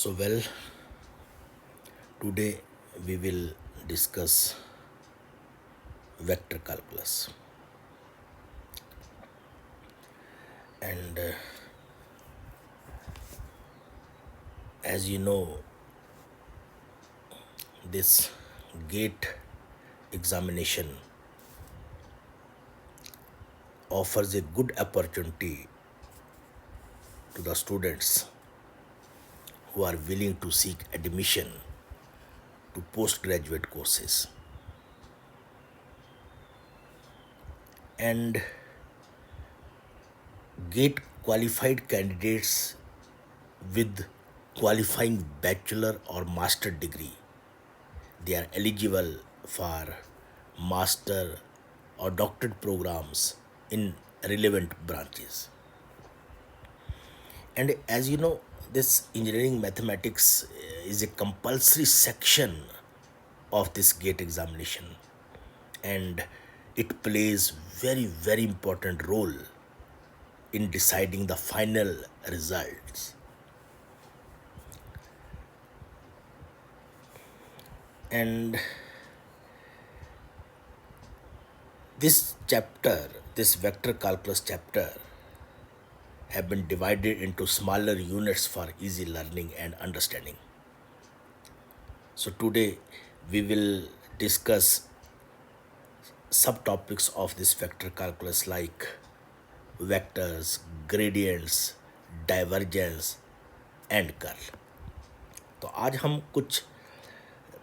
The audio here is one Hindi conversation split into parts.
Well, today we will discuss vector calculus. And as you know, this GATE examination offers a good opportunity to the students who are willing to seek admission to postgraduate courses. And GATE qualified candidates with qualifying bachelor or master degree, they are eligible for master or doctorate programs in relevant branches. And as you know, this engineering mathematics is a compulsory section of this GATE examination, and it plays very important role in deciding the final results. And this chapter, this vector calculus chapter, have been divided into smaller units for easy learning and understanding. So today we will discuss subtopics of this vector calculus like vectors, gradients, divergence and curl. तो आज हम कुछ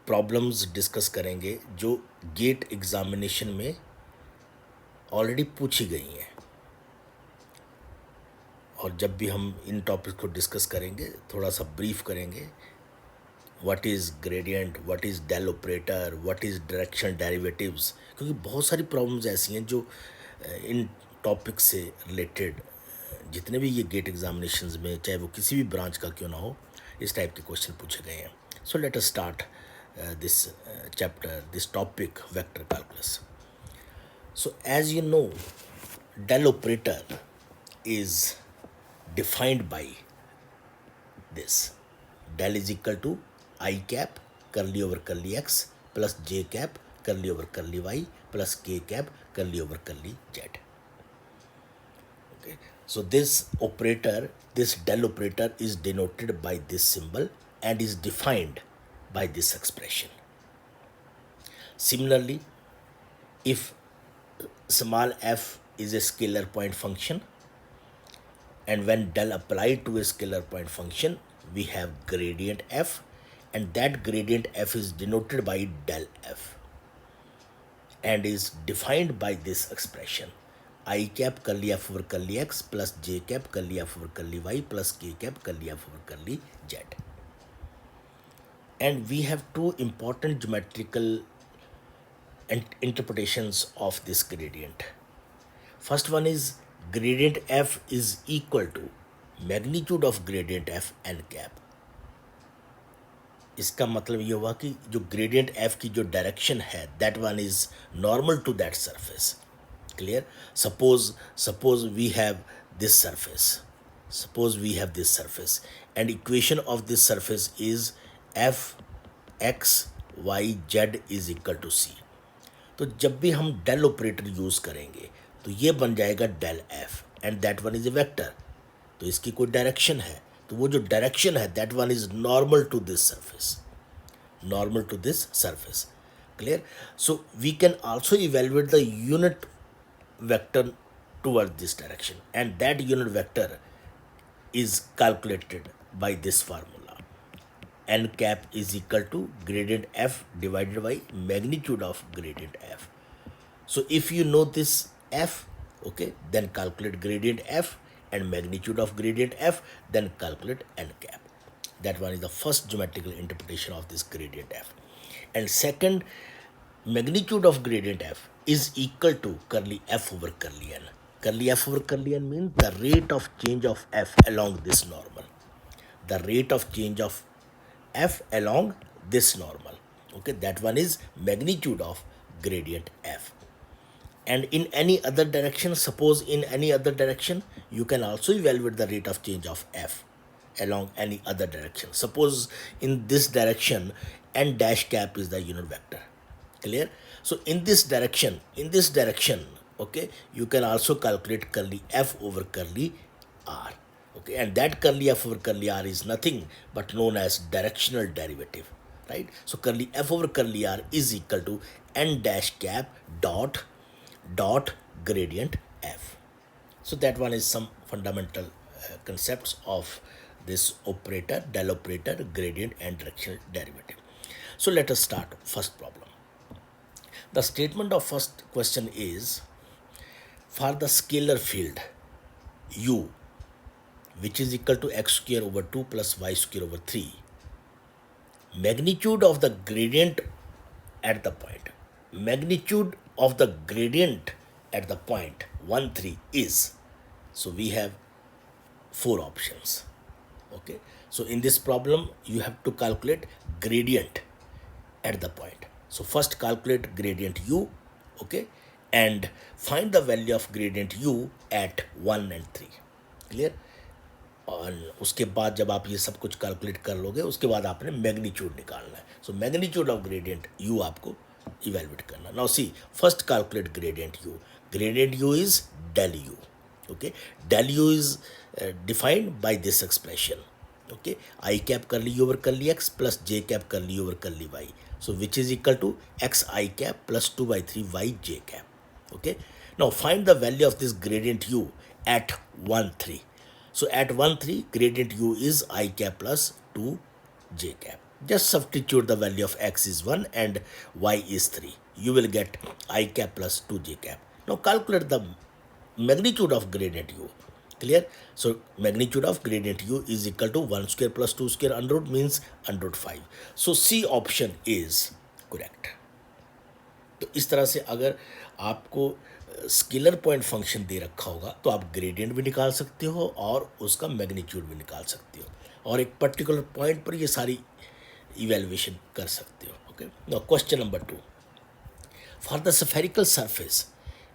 प्रॉब्लम्स डिस्कस करेंगे जो गेट एग्जामिनेशन में ऑलरेडी पूछी गई हैं. और जब भी हम इन टॉपिक को डिस्कस करेंगे थोड़ा सा ब्रीफ करेंगे. What is gradient, what is del operator, what is direction derivatives, क्योंकि बहुत सारी प्रॉब्लम्स ऐसी हैं जो इन टॉपिक से रिलेटेड जितने भी ये गेट एग्जामिनेशंस में चाहे वो किसी भी ब्रांच का क्यों ना हो इस टाइप के क्वेश्चन पूछे गए हैं. So let us start this chapter, this topic vector calculus. So as you know, del operator is defined by this: del is equal to I cap curly over curly x plus j cap curly over curly y plus k cap curly over curly z. Okay, so this operator, this del operator is denoted by this symbol and is defined by this expression. Similarly, if small f is a scalar point function, and when del applied to a scalar point function, we have gradient f, and that gradient f is denoted by del f and is defined by this expression: I cap curly f over curly x plus j cap curly f over curly y plus k cap curly f over curly z. And we have two important geometrical interpretations of this gradient. First one is gradient f is equal to magnitude of gradient f n cap. इसका मतलब ये हुआ कि जो gradient f की जो डायरेक्शन है that one is normal to that surface. Clear? Suppose we have this surface. Suppose we have this surface and equation of this surface is f x y z is equal to c. तो जब भी हम डेल ऑपरेटर यूज़ करेंगे तो ये बन जाएगा del F and that one is a vector. तो इसकी कोई डायरेक्शन है तो वो जो डायरेक्शन है that one is normal to this surface, normal to this surface. Clear? So we can also evaluate the unit vector toward this direction and that unit vector is calculated by this formula: n cap is equal to gradient f divided by magnitude of gradient f. So if you know this f, okay, then calculate gradient f and magnitude of gradient f, then calculate n cap. That one is the first geometrical interpretation of this gradient f. And second, magnitude of gradient f is equal to curly f over curly n. Curly f over curly n means the rate of change of f along this normal. The rate of change of f along this normal. Okay, that one is magnitude of gradient f. And in any other direction, suppose in any other direction, you can also evaluate the rate of change of f. along any other direction. Suppose in this direction n dash cap is the unit vector. Clear? So in this direction, okay, you can also calculate curly f over curly r. Okay, and that curly f over curly r is nothing but known as directional derivative, right? So curly f over curly r is equal to n dash cap dot gradient f. So that one is some fundamental concepts of this operator, del operator, gradient and directional derivative. So let us start first problem. The statement of first question is, for the scalar field u, which is equal to x square over 2 plus y square over 3, magnitude of the gradient at the point, magnitude of the gradient at the point 1 3 is, so we have four options. Okay, so in this problem you have to calculate gradient at the point. So first calculate gradient u, okay, and find the value of gradient u at 1 and 3. Clear? और उसके बाद जब आप ये सब कुछ कैलकुलेट कर लोगे उसके बाद आपने मैग्नीट्यूड निकालना है. So magnitude of gradient u आपको इवेलुएट करना. Now see first calculate gradient u. Gradient u is del u. Okay, del u is defined by this expression. Okay, I cap curly over curly x plus j cap curly over curly y. So which is equal to x I cap plus 2 by 3 y j cap. Okay, now find the value of this gradient u at 1 3. So at 1 3 gradient u is I cap plus 2 j cap. Just substitute the value of x is 1 and y is 3. You will get I cap plus 2 j cap. Now calculate the magnitude of gradient u. Clear? So magnitude of gradient u is equal to 1 square plus 2 square under root means under root 5. So C option is correct. तो इस तरह से अगर आपको स्केलर पॉइंट फंक्शन दे रखा होगा तो आप ग्रेडियंट भी निकाल सकते हो और उसका मैग्नीट्यूड भी निकाल सकते हो और एक पर्टिकुलर पॉइंट पर ये सारी इवेल्युएशन कर सकते हो. Okay, now question number 2. For the spherical surface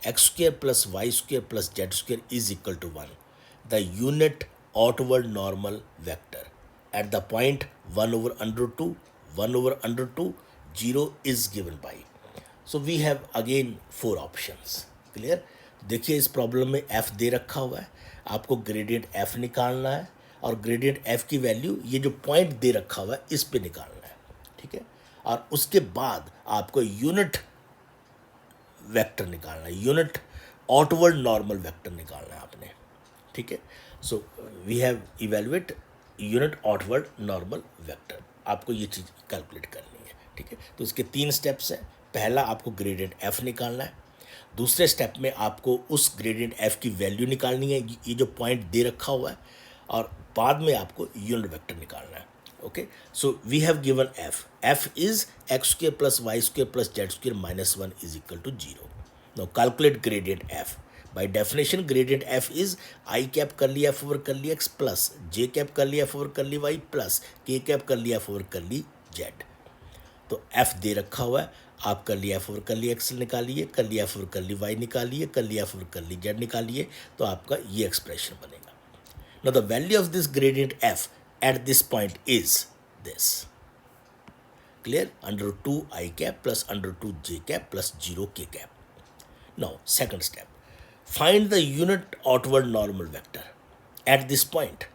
x square plus y square plus z square is equal to 1. The unit outward normal vector at the point 1 over under 2, 1 over under 2, 0 is given by. So we have again four options. Clear? देखिए इस प्रॉब्लम में f दे रखा हुआ है, आपको ग्रेडियंट f निकालना है और ग्रेडियंट f की वैल्यू ये जो पॉइंट दे रखा हुआ है इस पे निकालना है. ठीक है, और उसके बाद आपको यूनिट वेक्टर निकालना है, यूनिट आउटवर्ड नॉर्मल वेक्टर निकालना है आपने. ठीक है, so we have evaluate unit outward normal vector. आपको ये चीज़ कैलकुलेट करनी है. ठीक है, तो इसके 3 स्टेप्स हैं. पहला आपको ग्रेडियंट f निकालना है. दूसरे स्टेप में आपको उस ग्रेडियंट f की वैल्यू निकालनी है, ये जो पॉइंट दे रखा हुआ है, और बाद में आपको यूनिट वेक्टर निकालना है. Okay, so we have given f. F is x square plus y square plus z square minus 1 is equal to 0. Now calculate gradient f. By definition, gradient f is I cap curly f over curly x plus j cap curly f over curly y plus k cap curly f over curly z. तो f दे रखा हुआ है, आप curly f over curly x निकालिए, curly f over curly y निकालिए, curly f over curly z निकालिए, तो आपका ये एक्सप्रेशन बनेगा. Now the value of this gradient f at this point is this. Clear? Under 2 I cap plus under 2 j cap plus 0 k cap. Now second step, find the unit outward normal vector at this point.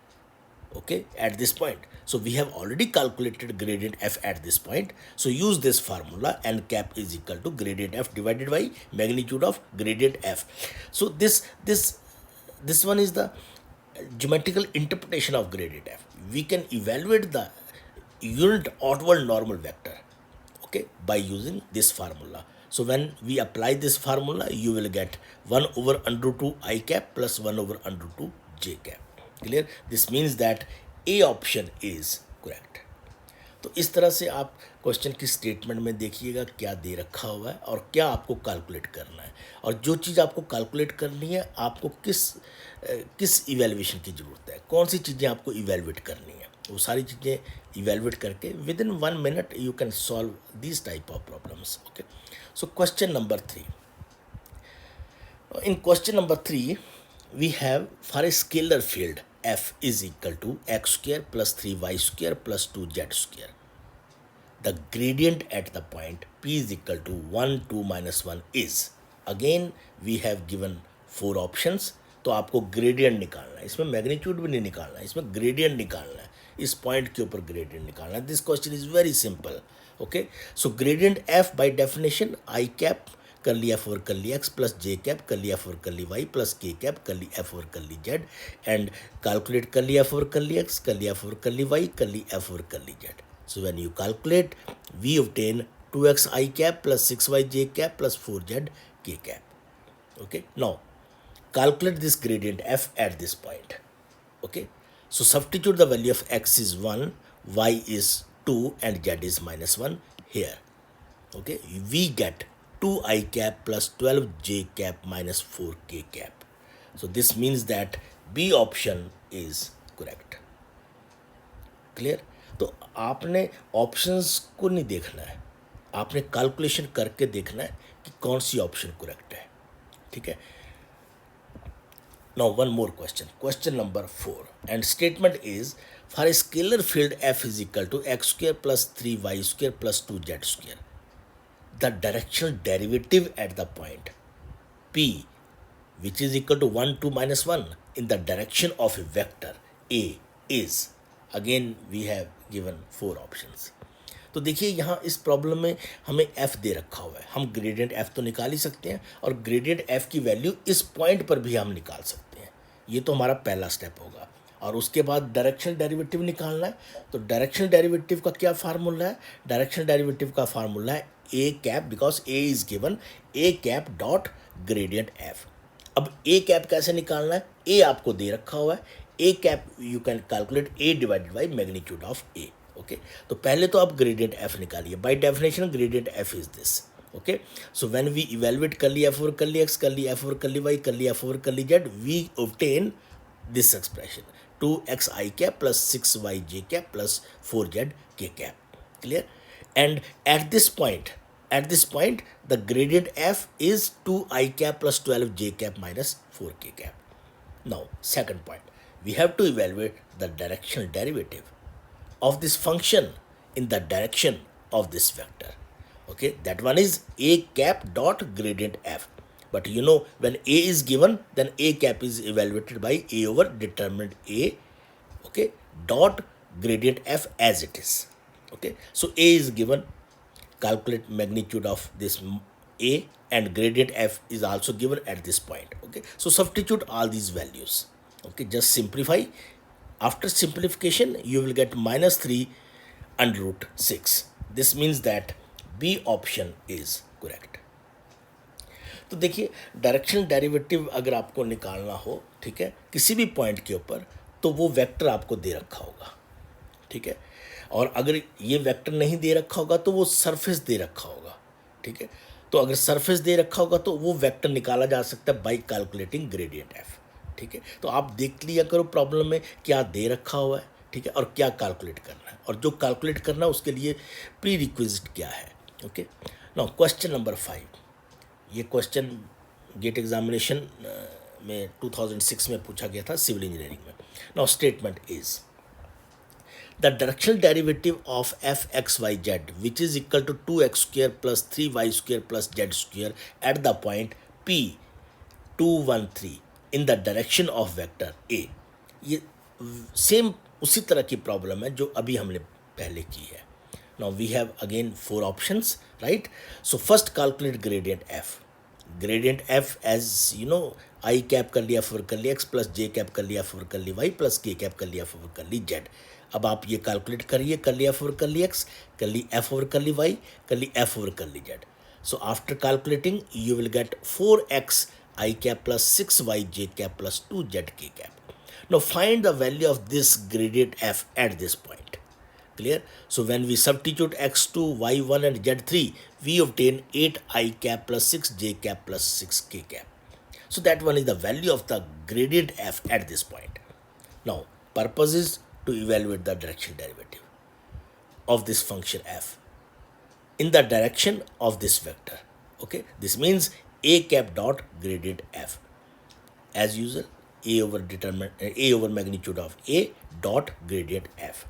Okay, at this point. So we have already calculated gradient f at this point. So use this formula, n cap is equal to gradient f divided by magnitude of gradient f. So this one is the geometrical interpretation of gradient f. We can evaluate the unit outward normal vector, okay, by using this formula. So when we apply this formula, you will get 1 over under 2 I cap plus 1 over under 2 j cap. Clear? This means that A option is correct. तो इस तरह से आप क्वेश्चन की स्टेटमेंट में देखिएगा क्या दे रखा हुआ है और क्या आपको कैलकुलेट करना है, और जो चीज़ आपको कैलकुलेट करनी है आपको किस इवेल्युएशन की ज़रूरत है, कौन सी चीज़ें आपको इवेल्युएट करनी है, वो सारी चीज़ें इवेल्युएट करके with in 1 minute you can solve this type of problems. Okay, so question number 3. In question number 3, we have for a scalar field f is equal to x square plus 3y square plus 2z square. The gradient at the point p is equal to 1, 2, minus 1 is. Again we have given 4 options. तो आपको ग्रेडियंट निकालना है, इसमें मैग्नीट्यूड भी नहीं निकालना है, इसमें ग्रेडियंट निकालना है, इस पॉइंट के ऊपर ग्रेडियंट निकालना है. This question is very simple. Okay, so gradient F by definition I cap कर लिया फोर कर लिया एक्स प्लस जे कैप कर लिया फोर कर ली वाई प्लस के कैप कर ली एफ फोर कर ली जेड एंड कैलकुलेट कर लिया फोर कर ली एक्स कर लिया फोर कर ली वाई कर ली एफ फोर कर ली Z. So when you calculate, we obtain 2x I cap plus 6y j cap plus 4z k cap. Okay, now calculate this gradient f at this point. Okay, so substitute the value of x is 1, y is 2 and z is minus 1 here. Okay, we get 2i cap plus 12j cap minus 4k cap. So this means that B option is correct. Clear? तो आपने ऑप्शंस को नहीं देखना है, आपने कैलकुलेशन करके देखना है कि कौन सी ऑप्शन करेक्ट है. ठीक है. Now one more question, question number 4 and statement is for a scalar field F is equal to X square plus 3y square plus 2z square. The directional derivative at the point p which is equal to 1, 2, minus 1 in the direction of a vector a is. Again we have given 4 options. तो देखिए यहाँ इस प्रॉब्लम में हमें f दे रखा हुआ है, हम ग्रेडियंट f तो निकाल ही सकते हैं और ग्रेडियंट f की वैल्यू इस पॉइंट पर भी हम निकाल सकते हैं. ये तो हमारा पहला स्टेप होगा. और उसके बाद डायरेक्शनल डेरिवेटिव निकालना है. तो डायरेक्शनल डेरिवेटिव का क्या फार्मूला है? डायरेक्शनल डेरिवेटिव का फार्मूला है a cap, because a is given a cap dot gradient f. अब a कैप कैसे निकालना है? a आपको दे रखा हुआ है, a cap you can calculate a divided by magnitude of a. Okay, तो पहले तो आप gradient f निकालिए. by definition gradient f is this. Okay, so when we evaluate कर लिया f4 कर लिया x कर लिया f4 कर ली y कर लिया f4 कर ली z, we obtain this expression 2x I cap plus 6y j cap plus 4z k cap. Clear? And at this point the gradient f is 2i cap plus 12 j cap minus 4k cap. Now second point, we have to evaluate the directional derivative of this function in the direction of this vector. Okay, that one is a cap dot gradient f. But you know, when a is given, then a cap is evaluated by a over determinant a, okay, dot gradient f as it is. Okay, so a is given, calculate magnitude of this a, and gradient f is also given at this point. Okay, so substitute all these values. Okay, just simplify. After simplification, you will get minus 3 under root 6. This means that B option is correct. तो देखिए, डायरेक्शनल डेरिवेटिव अगर आपको निकालना हो, ठीक है, किसी भी पॉइंट के ऊपर, तो वो वेक्टर आपको दे रखा होगा. ठीक है, और अगर ये वेक्टर नहीं दे रखा होगा तो वो सरफेस दे रखा होगा. ठीक है, तो अगर सरफेस दे रखा होगा तो वो वेक्टर निकाला जा सकता है बाई कैलकुलेटिंग ग्रेडियंट एफ. ठीक है, तो आप देख लिया करो प्रॉब्लम में क्या दे रखा हुआ है. ठीक है, और क्या कैलकुलेट करना है, और जो कैलकुलेट करना है उसके लिए प्री रिक्विजिट क्या है. Okay, now question number 5. ये क्वेश्चन गेट एग्जामिनेशन में 2006 में पूछा गया था, सिविल इंजीनियरिंग में. Now statement is the directional derivative of f x y z which is equal to 2x square plus 3y square plus z square at the point p 2 1 3 in the direction of vector a. ये सेम उसी तरह की प्रॉब्लम है जो अभी हमने पहले की है. Now we have again 4 options, right? So first calculate gradient f. Gradient f as you know, I cap कर लिया 4 कर लिया x plus j cap कर लिया 4 कर ली y plus k cap कर लिया 4 कर ली z. अब आप ये कैलकुलेट करिए, कर लिया 4 कर ली x, कर ली f over कर ली y, कर ली f over कर ली z. So after calculating you will get 4x I cap plus 6y j cap plus 2z k cap. Now find the value of this gradient f at this point. Clear? So when we substitute x2, y1 and z3, we obtain 8i cap plus 6j cap plus 6k cap. So that one is the value of the gradient f at this point. Now purpose is to evaluate the directional derivative of this function f in the direction of this vector. Okay, this means a cap dot gradient f. As usual, a over magnitude of a dot gradient f.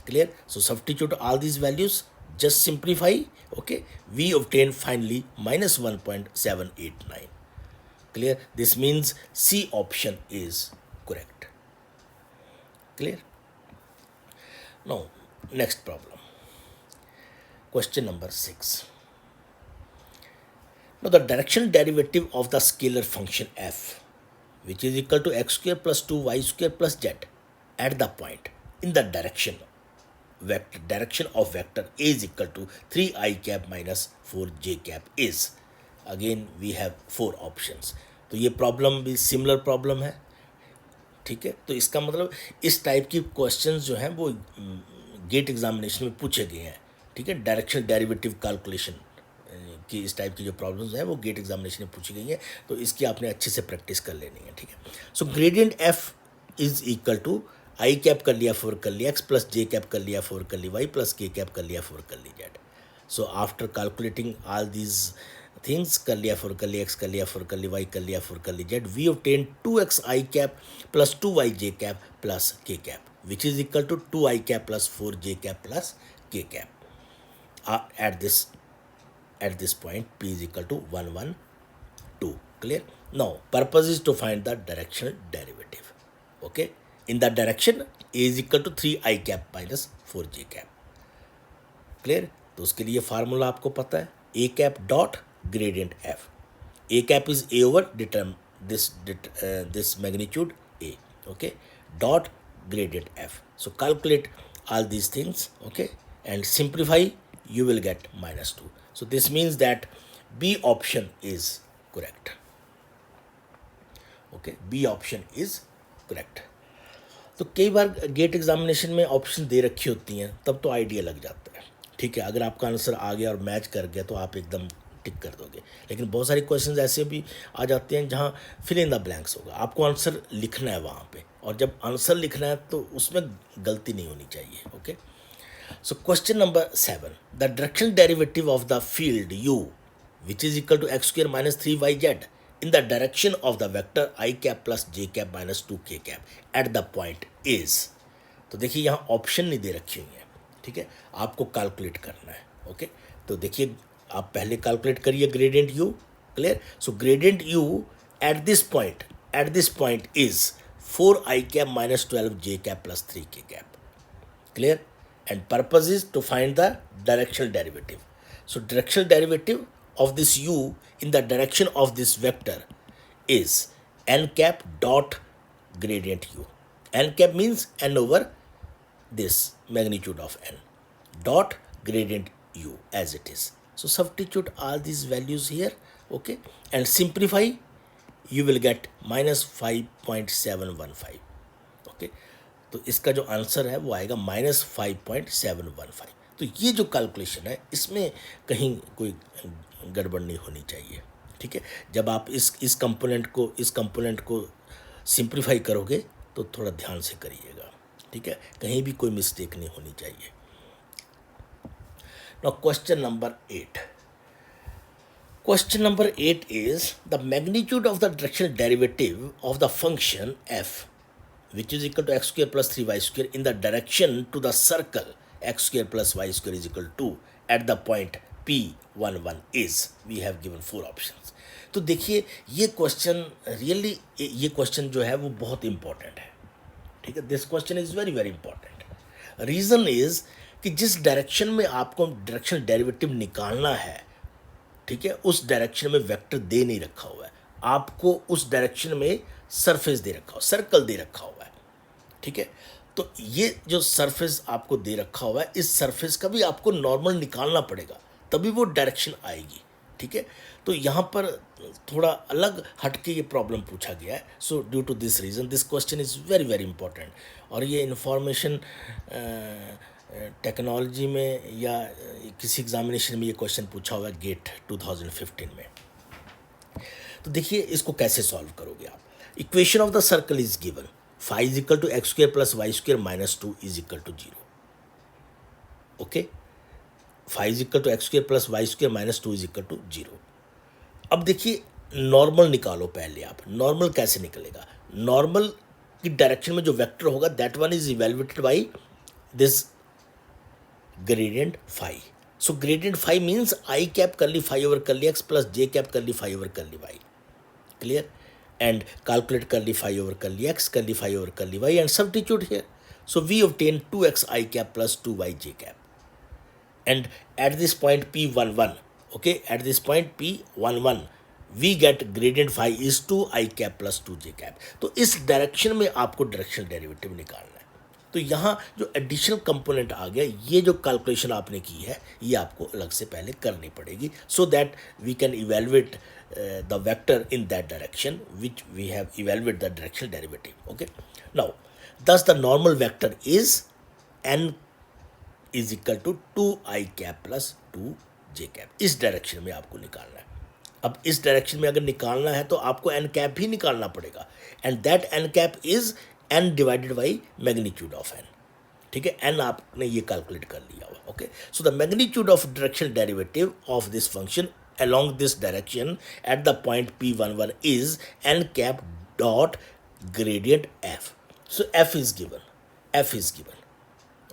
Clear? So substitute all these values, just simplify. Okay, we obtain finally minus 1.789. Clear? This means C option is correct. Clear? Now next problem, question number 6. Now the direction derivative of the scalar function f, which is equal to x square plus 2y square plus z at the point in the direction of vector a is equal to 3i cap minus 4j cap is. Again we have 4 options. तो ये प्रॉब्लम भी सिमिलर प्रॉब्लम है, ठीक है. तो इसका मतलब इस टाइप की क्वेश्चंस जो हैं वो गेट एग्जामिनेशन में पूछे गए हैं, ठीक है. डायरेक्शनल डेरिवेटिव कैलकुलेशन की इस टाइप की जो प्रॉब्लम्स हैं वो गेट एग्जामिनेशन में पूछी गई हैं, तो इसकी आपने अच्छे से प्रैक्टिस कर लेनी है, ठीक है. So gradient F is equal to I cap कर लिया 4 कर लिया एक्स प्लस जे कैप कर लिया 4 कर ली वाई प्लस के कैप कर लिया 4 कर ली Z. So after calculating all these things, कर लिया 4 कर लिया एक्स कर लिया 4 कर ली वाई कर लिया 4 कर ली Z, we obtain 2x I cap plus 2y J cap plus के cap which is equal to 2i cap plus 4j cap plus के cap. At this point p is equal to 1 1 2. Clear? Now purpose is to find the directional derivative. Okay, in the direction a is equal to 3i cap minus 4j cap. Clear? तो उसके लिए फार्मूला आपको पता है, a cap dot gradient f. a cap is a over this magnitude a. Okay, dot gradient f. So calculate all these things, okay, and simplify, you will get minus 2. So this means that B option is correct. Okay, B option is correct. तो कई बार गेट एग्जामिनेशन में ऑप्शन दे रखी होती हैं, तब तो आइडिया लग जाता है, ठीक है. अगर आपका आंसर आ गया और मैच कर गया तो आप एकदम टिक कर दोगे. लेकिन बहुत सारे क्वेश्चंस ऐसे भी आ जाते हैं जहाँ फिल इन द ब्लैंक्स होगा, आपको आंसर लिखना है वहाँ पे, और जब आंसर लिखना है तो उसमें गलती नहीं होनी चाहिए. Okay. So question number 7. The directional derivative of the field u, which is equal to x square minus 3yz in the direction of the vector I cap plus j cap minus 2k cap at the point is. तो देखिए यहाँ ऑप्शन नहीं दे रखी हुई है, ठीक है, आपको कैलकुलेट करना है. ओके, तो देखिए आप पहले कैलकुलेट करिए gradient u. Clear? So gradient u at this point is 4i cap minus 12j cap plus 3k cap. Clear? And purpose is to find the directional derivative. So directional derivative of this u in the direction of this vector is n cap dot gradient u. N cap means n over this magnitude of n dot gradient u as it is. So substitute all these values here, okay, and simplify, you will get minus 5.715. okay. तो इसका जो आंसर है वो आएगा माइनस 5.715. तो ये जो कैलकुलेशन है इसमें कहीं कोई गड़बड़ नहीं होनी चाहिए, ठीक है. जब आप इस कंपोनेंट को सिंप्लीफाई करोगे तो थोड़ा ध्यान से करिएगा, ठीक है, कहीं भी कोई मिस्टेक नहीं होनी चाहिए. Now question number 8. Question number 8 is the magnitude of the directional derivative of the function f, which is equal to x square plus 3y square in the direction to the circle x square plus y square is equal to at the point P11 is. We have given 4 options. तो देखिए ये क्वेश्चन जो है वो बहुत इंपॉर्टेंट है, ठीक है. This question is very very important. Reason is कि जिस डायरेक्शन में आपको डायरेक्शनल डेरिवेटिव निकालना है, ठीक है, उस डायरेक्शन में वेक्टर दे नहीं रखा हुआ है, आपको उस डायरेक्शन में सरफेस दे रखा हुआ, सर्कल दे रखा हुआ है, ठीक है. तो ये जो सरफेस आपको दे रखा हुआ है, इस सरफेस का भी आपको नॉर्मल निकालना पड़ेगा, तभी वो डायरेक्शन आएगी, ठीक है. तो यहाँ पर थोड़ा अलग हटके ये प्रॉब्लम पूछा गया है. So due to this reason this question is very very important. और ये इंफॉर्मेशन टेक्नोलॉजी में या किसी एग्जामिनेशन में ये क्वेश्चन पूछा हुआ है गेट 2015 में. तो देखिए इसको कैसे सॉल्व करोगे आप. Equation of the circle is given, phi is equal to X square plus Y square minus 2 is equal to 0. Okay, phi is equal to X square plus Y square minus 2 is equal to 0. अब देखिए नॉर्मल निकालो पहले आप. नॉर्मल कैसे निकलेगा? नॉर्मल की डायरेक्शन में जो वेक्टर होगा that one is evaluated by this gradient phi. So gradient phi means I cap curly phi over curly x plus j cap curly phi over curly y. Clear? And calculate curly phi over curly x, curly phi over curly y and substitute here. So we obtain 2x I cap plus 2y j cap. And at this point P11, okay, at this point P11, we get gradient phi is 2 I cap plus 2 j cap. तो इस डायरेक्शन में आपको डायरेक्शनल डेरिवेटिव निकालना है. तो यहाँ जो एडिशनल कंपोनेंट आ गया, ये जो कैलकुलेशन आपने की है ये आपको अलग से पहले करनी पड़ेगी, so that we can evaluate the vector in that direction which we have evaluate the directional derivative. Okay, now thus the normal vector is n is equal to 2 I cap plus 2 j cap. इस डायरेक्शन में आपको निकालना है. अब इस डायरेक्शन में अगर निकालना है तो आपको n कैप ही निकालना पड़ेगा, and that n cap is n divided by magnitude of n. ठीक है, n आपने ये कैलकुलेट कर लिया हुआ. Okay, so the magnitude of directional derivative of this function along this direction at the point P11 is n cap dot gradient f. So f is given.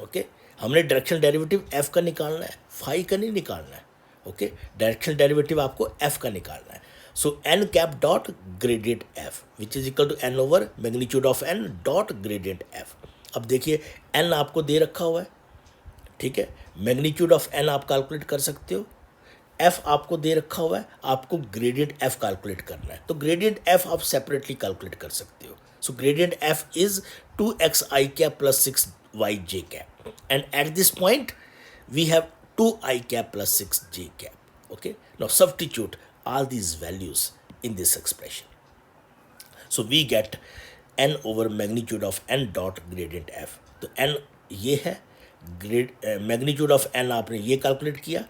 Okay, हमने डायरेक्शनल डेरिवेटिव f का निकालना है, फाई का नहीं निकालना है. ओके, डायरेक्शनल डेरिवेटिव आपको f का निकालना है. So n cap dot gradient f which is equal to n over magnitude of n dot gradient f. अब देखिए n आपको दे रखा हुआ है, ठीक है, मैग्नीट्यूड ऑफ n आप कैलकुलेट कर सकते हो, f आपको दे रखा हुआ है, आपको ग्रेडियंट f कैलकुलेट करना है. तो ग्रेडियंट f आप सेपरेटली कैलकुलेट कर सकते हो. So gradient f is 2x I cap plus 6y j cap, and at this point we have 2 I cap plus 6 j cap. Okay, now substitute all these values in this expression. So we get n over magnitude of n dot gradient f. तो n ये है, मैग्नीट्यूड ऑफ n आपने ये कैलकुलेट किया,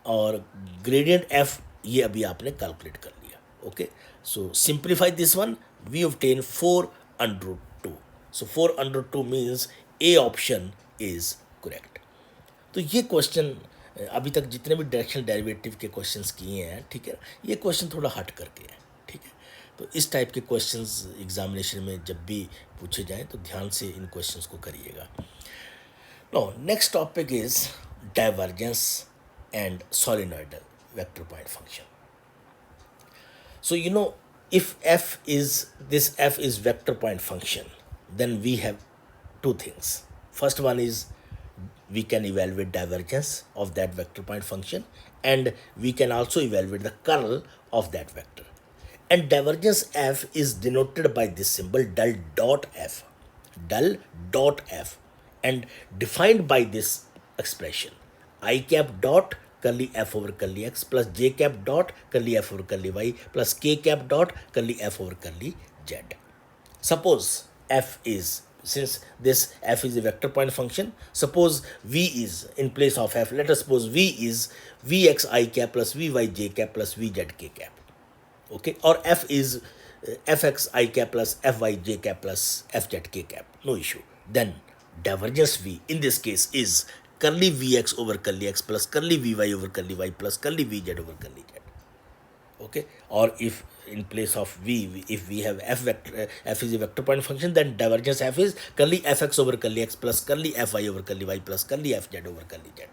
और ग्रेडियंट f ये अभी आपने कैलकुलेट कर लिया. Okay, so simplify this one, we obtain 4√2. So 4√2 means A option is correct. तो ये क्वेश्चन अभी तक जितने भी डायरेक्शनल डेरिवेटिव के क्वेश्चंस किए हैं, ठीक है, ये क्वेश्चन थोड़ा हट करके है. ठीक है, तो इस टाइप के क्वेश्चंस एग्जामिनेशन में जब भी पूछे जाएं तो ध्यान से इन क्वेश्चंस को करिएगा. No, next topic is divergence and solenoidal vector point function. So you know, if this f is vector point function, then we have two things. First one is we can evaluate divergence of that vector point function, and we can also evaluate the kernel of that vector. And divergence f is denoted by this symbol del dot f, and defined by this expression I cap dot curly f over curly x plus j cap dot curly f over curly y plus k cap dot curly f over curly z. Suppose f is, since this f is a vector point function, suppose v is, in place of f, let us suppose v is vx I cap plus vy j cap plus vz k cap. Okay, or f is fx I cap plus fy j cap plus fz k cap, no issue. Then divergence v in this case is curly vx over curly x plus curly vy over curly y plus curly vz over curly z. Okay, or if in place of v, if we have f vector, f is a vector point function, then divergence f is curly fx over curly x plus curly fy over curly y plus curly fz over curly z.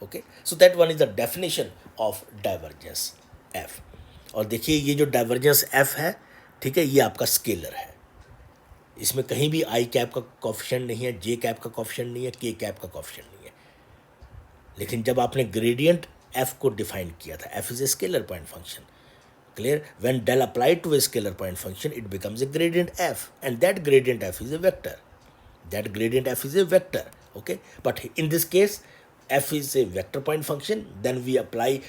Okay, so that one is the definition of divergence f. और देखिए ये जो डाइवर्जेंस f है, ठीक है, ये आपका स्केलर है, इसमें कहीं भी आई कैप का कोफिशिएंट नहीं है, जे कैप का कोफिशिएंट नहीं है, के कैप का कोफिशिएंट नहीं है. लेकिन जब आपने ग्रेडियंट f को डिफाइन किया था, f is a scalar point function, clear, when del applied to a scalar point function it becomes a gradient f, and that gradient f is a vector. Okay, but in this case f is a vector point function, then we apply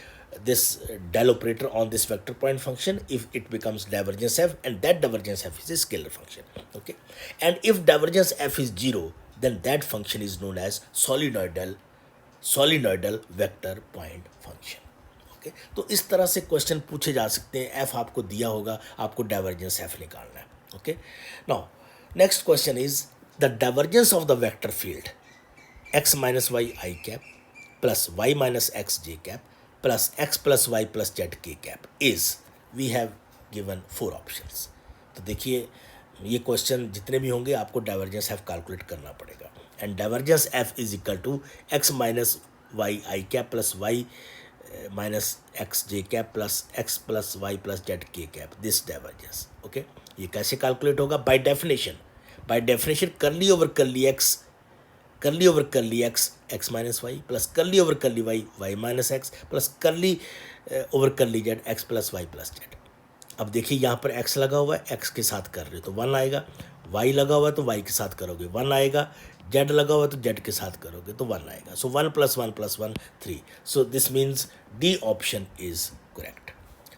this del operator on this vector point function if it becomes divergence f, and that divergence f is a scalar function. Okay, and if divergence f is 0, then that function is known as solenoidal vector point function. Okay, तो इस तरह से क्वेश्चन पूछे जा सकते हैं. f आपको दिया होगा, आपको डाइवर्जेंस f निकालना है. Okay, now next question is the divergence of the vector field x minus y I cap plus y minus x j cap plus x plus y plus z k cap is, we have given 4 options. तो देखिए ये क्वेश्चन जितने भी होंगे आपको डाइवर्जेंस एफ कैलकुलेट करना पड़ेगा। And divergence F is equal to X minus Y I cap plus Y minus X J cap plus X plus Y plus Z के कैप, दिस डाइवर्जेंस। ओके, ये कैसे कैलकुलेट होगा? By definition curly over curly X, curly over curly X X minus Y plus curly over curly Y Y minus X plus curly over curly Z X plus Y plus Z. अब देखिए यहाँ पर x लगा हुआ है, x के साथ कर रहे हो तो 1 आएगा, y लगा हुआ है तो y के साथ करोगे 1 आएगा, z लगा हुआ है तो z के साथ करोगे तो 1 आएगा। सो 1 + 1 + 1 3। सो this means D option is correct.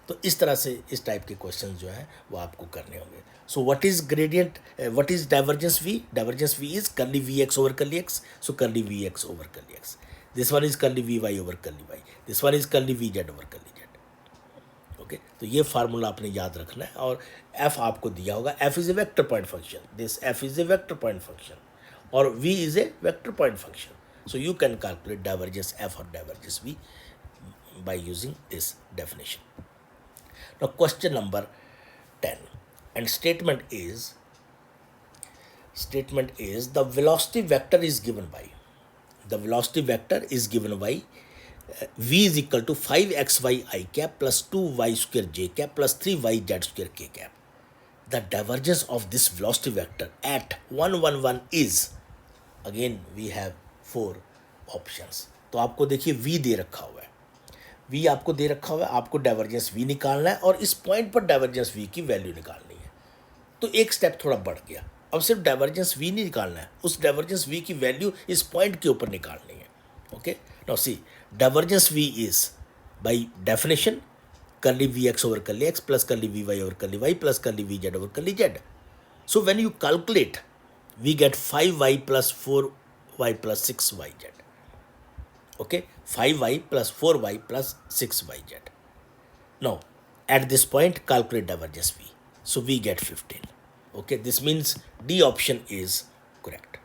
तो इस तरह से इस टाइप के क्वेश्चन जो है वो आपको करने होंगे। So what is gradient, what is divergence v? Divergence v is curly V X over curly X, so curly V X over curly X. This one is curly V Y over curly Y, this one is curly V Z over curly Z. Okay, तो ये फार्मूला आपने याद रखना है। और f आपको दिया होगा, f is a vector point function, this f is a vector point function और v is a vector point function. So you can calculate divergence f और divergence v by using this definition. Now question number 10, and statement is the velocity vector is given by v is equal to 5xy I cap plus 2y square j cap plus 3y z square k cap. The divergence of this velocity vector at 1 1 1 is, again we have 4 options. तो आपको देखिए v दे रखा हुआ है, v आपको दे रखा हुआ है, आपको डाइवर्जेंस v निकालना है और इस पॉइंट पर डाइवर्जेंस v की वैल्यू निकालनी है। तो एक स्टेप थोड़ा बढ़ गया, अब सिर्फ डाइवर्जेंस v नहीं निकालना है, उस डाइवर्जेंस v की वैल्यू इस पॉइंट के ऊपर निकालनी है। Okay, now C divergence v is by definition curly vx over curly x plus curly vy over curly y plus curly vz over curly z. So when you calculate, we get 5y plus 4y plus 6yz. Okay, 5y plus 4y plus 6yz. Now at this point calculate divergence v, so we get 15. Okay, this means D option is correct.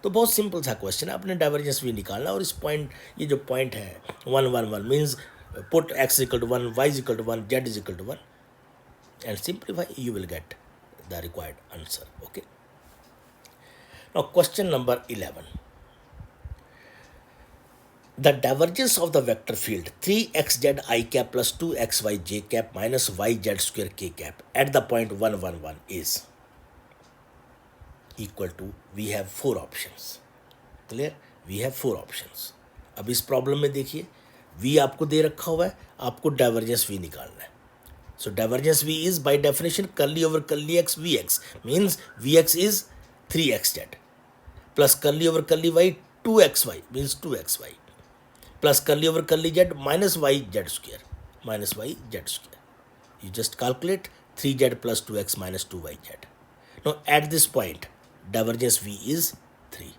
तो बहुत सिंपल सा क्वेश्चन है, आपने डाइवर्जेंस v निकालना और इस पॉइंट, ये जो पॉइंट है 1 1 1 means put x equal to 1, y is equal to 1, z is equal to 1 and simplify, you will get the required answer. Okay, now question number 11, the divergence of the vector field 3xz I cap plus 2xy j cap minus yz square k cap at the point 1 1 1 is equal to, we have 4 options. Clear? We have 4 options. अब इस प्रॉब्लम में देखिए v आपको दे रखा हुआ है, आपको डाइवर्जेंस v निकालना है। So divergence v is by definition curly over curly x vx, means vx is 3xz plus curly over curly y 2xy means 2xy plus curly over curly z minus yz square, you just calculate 3z plus 2x minus 2yz. Now at this point divergence v is 3,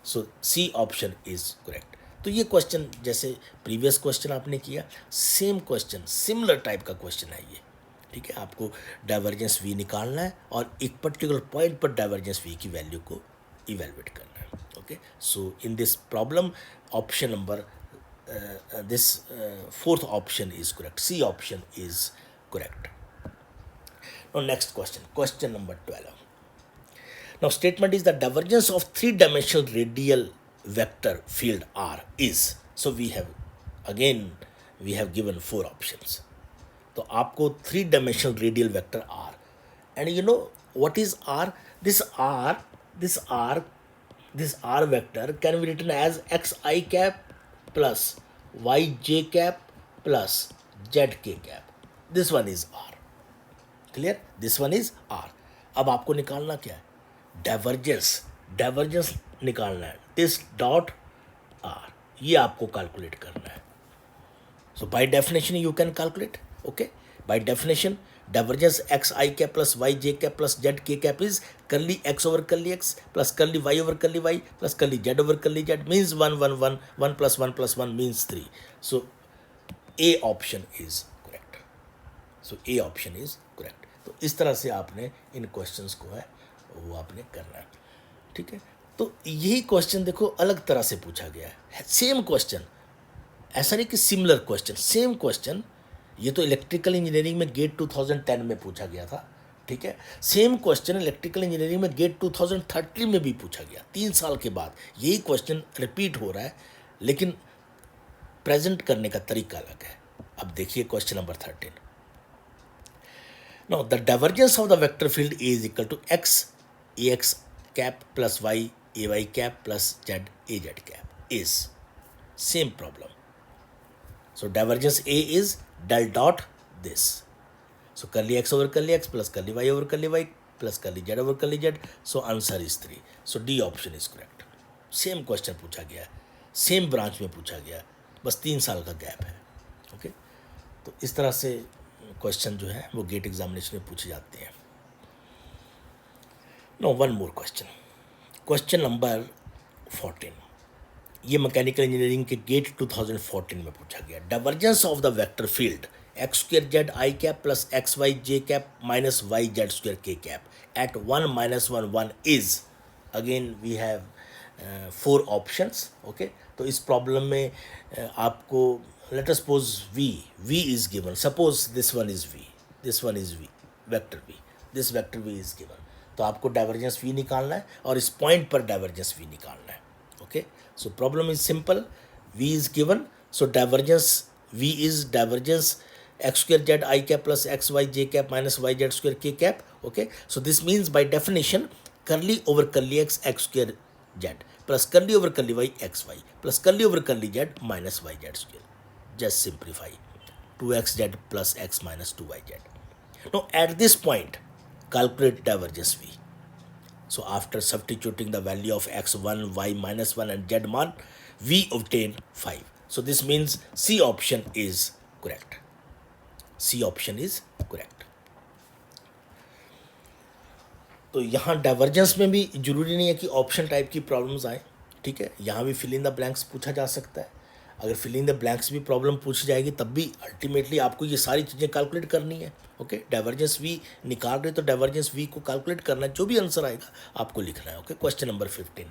so C option is correct. तो ये क्वेश्चन जैसे प्रीवियस क्वेश्चन आपने किया, सेम क्वेश्चन, सिमिलर टाइप का क्वेश्चन है ये। ठीक है, आपको डाइवर्जेंस v निकालना है और एक पर्टिकुलर पॉइंट पर डाइवर्जेंस v की वैल्यू को इवेलुएट करना है। Okay, so in this problem option number this fourth option is correct, C option is correct. Now next question, question number 12. Now statement is the divergence of 3-dimensional radial vector field R is, so we have given 4 options. तो आपको 3-dimensional radial vector R, and you know what is R? This R vector can be written as xi cap plus yj cap plus zk cap. This one is R. Clear? This one is R. अब आपको निकालना क्या है? डाइवर्जेंस निकालना है, दिस डॉट आर, ये आपको कैलकुलेट करना है। So by definition you can calculate. Okay, by definition divergence x i cap plus y j cap plus Z के cap is curly x over curly x plus curly y over curly y plus curly z over curly z, means 1 1 1 1 plus 1 plus 1 means 3. So A option is correct. So A option is correct. तो इस तरह से आपने इन क्वेश्चंस को है वो आपने करना है। ठीक है, तो यही क्वेश्चन देखो अलग तरह से पूछा गया है, सेम क्वेश्चन, ऐसा नहीं कि सिमिलर क्वेश्चन, सेम क्वेश्चन। ये तो इलेक्ट्रिकल इंजीनियरिंग में गेट 2010 में पूछा गया था। ठीक है। सेम क्वेश्चन इलेक्ट्रिकल इंजीनियरिंग में गेट 2013 में भी पूछा गया, 3 साल के बाद यही क्वेश्चन रिपीट हो रहा है, लेकिन प्रेजेंट करने का तरीका अलग है। अब देखिए question number 13। Now the divergence of the vector field A is equal to X A X cap plus Y A Y cap plus Z A Z cap is same problem. So divergence A is del dot this, so curly x over curly x plus curly y over curly y plus curly z over curly z, so answer is 3, so D option is correct। Same question पूछा गया, सेम ब्रांच में पूछा गया, बस 3 साल का गैप है। ओके, तो इस तरह से क्वेश्चन जो है वो गेट एग्जामिनेशन में पूछे जाते हैं। No one more question, question number 14, ये मैकेनिकल इंजीनियरिंग के गेट 2014 में पूछा गया। Divergence of the vector field x square z i cap plus x y j cap minus y z square k cap at 1 - 1 1 is, again we have 4 options. Okay, तो इस प्रॉब्लम में आपको let us suppose v is given, suppose this one is v vector v, this vector v is given, तो आपको डाइवर्जेंस v निकालना है और इस पॉइंट पर डाइवर्जेंस v निकालना है। Okay, so problem is simple, v is given, so divergence v is divergence x square z I cap plus x y j cap minus y z square k cap. Okay, so this means by definition curly over curly x x square z plus curly over curly y x y plus curly over curly z minus y z square. Just simplify 2x z plus x minus 2y z. Now at this point calculate divergence v. So after substituting the value of x1 y minus 1 and z man, we obtain 5. So this means C option is correct. C option is correct. तो यहाँ डाइवर्जेंस में भी जरूरी नहीं है कि ऑप्शन टाइप की प्रॉब्लम्स आए, ठीक है, यहाँ भी फिल इन द ब्लैंक्स पूछा जा सकता है। अगर फिल इन द ब्लैंक्स भी प्रॉब्लम पूछी जाएगी तब भी अल्टीमेटली आपको ये सारी चीज़ें कैलकुलेट करनी है। ओके, डाइवर्जेंस वी निकाल रहे तो डाइवर्जेंस वी को कैलकुलेट करना है, जो भी आंसर आएगा आपको लिखना है। Okay, question number 15,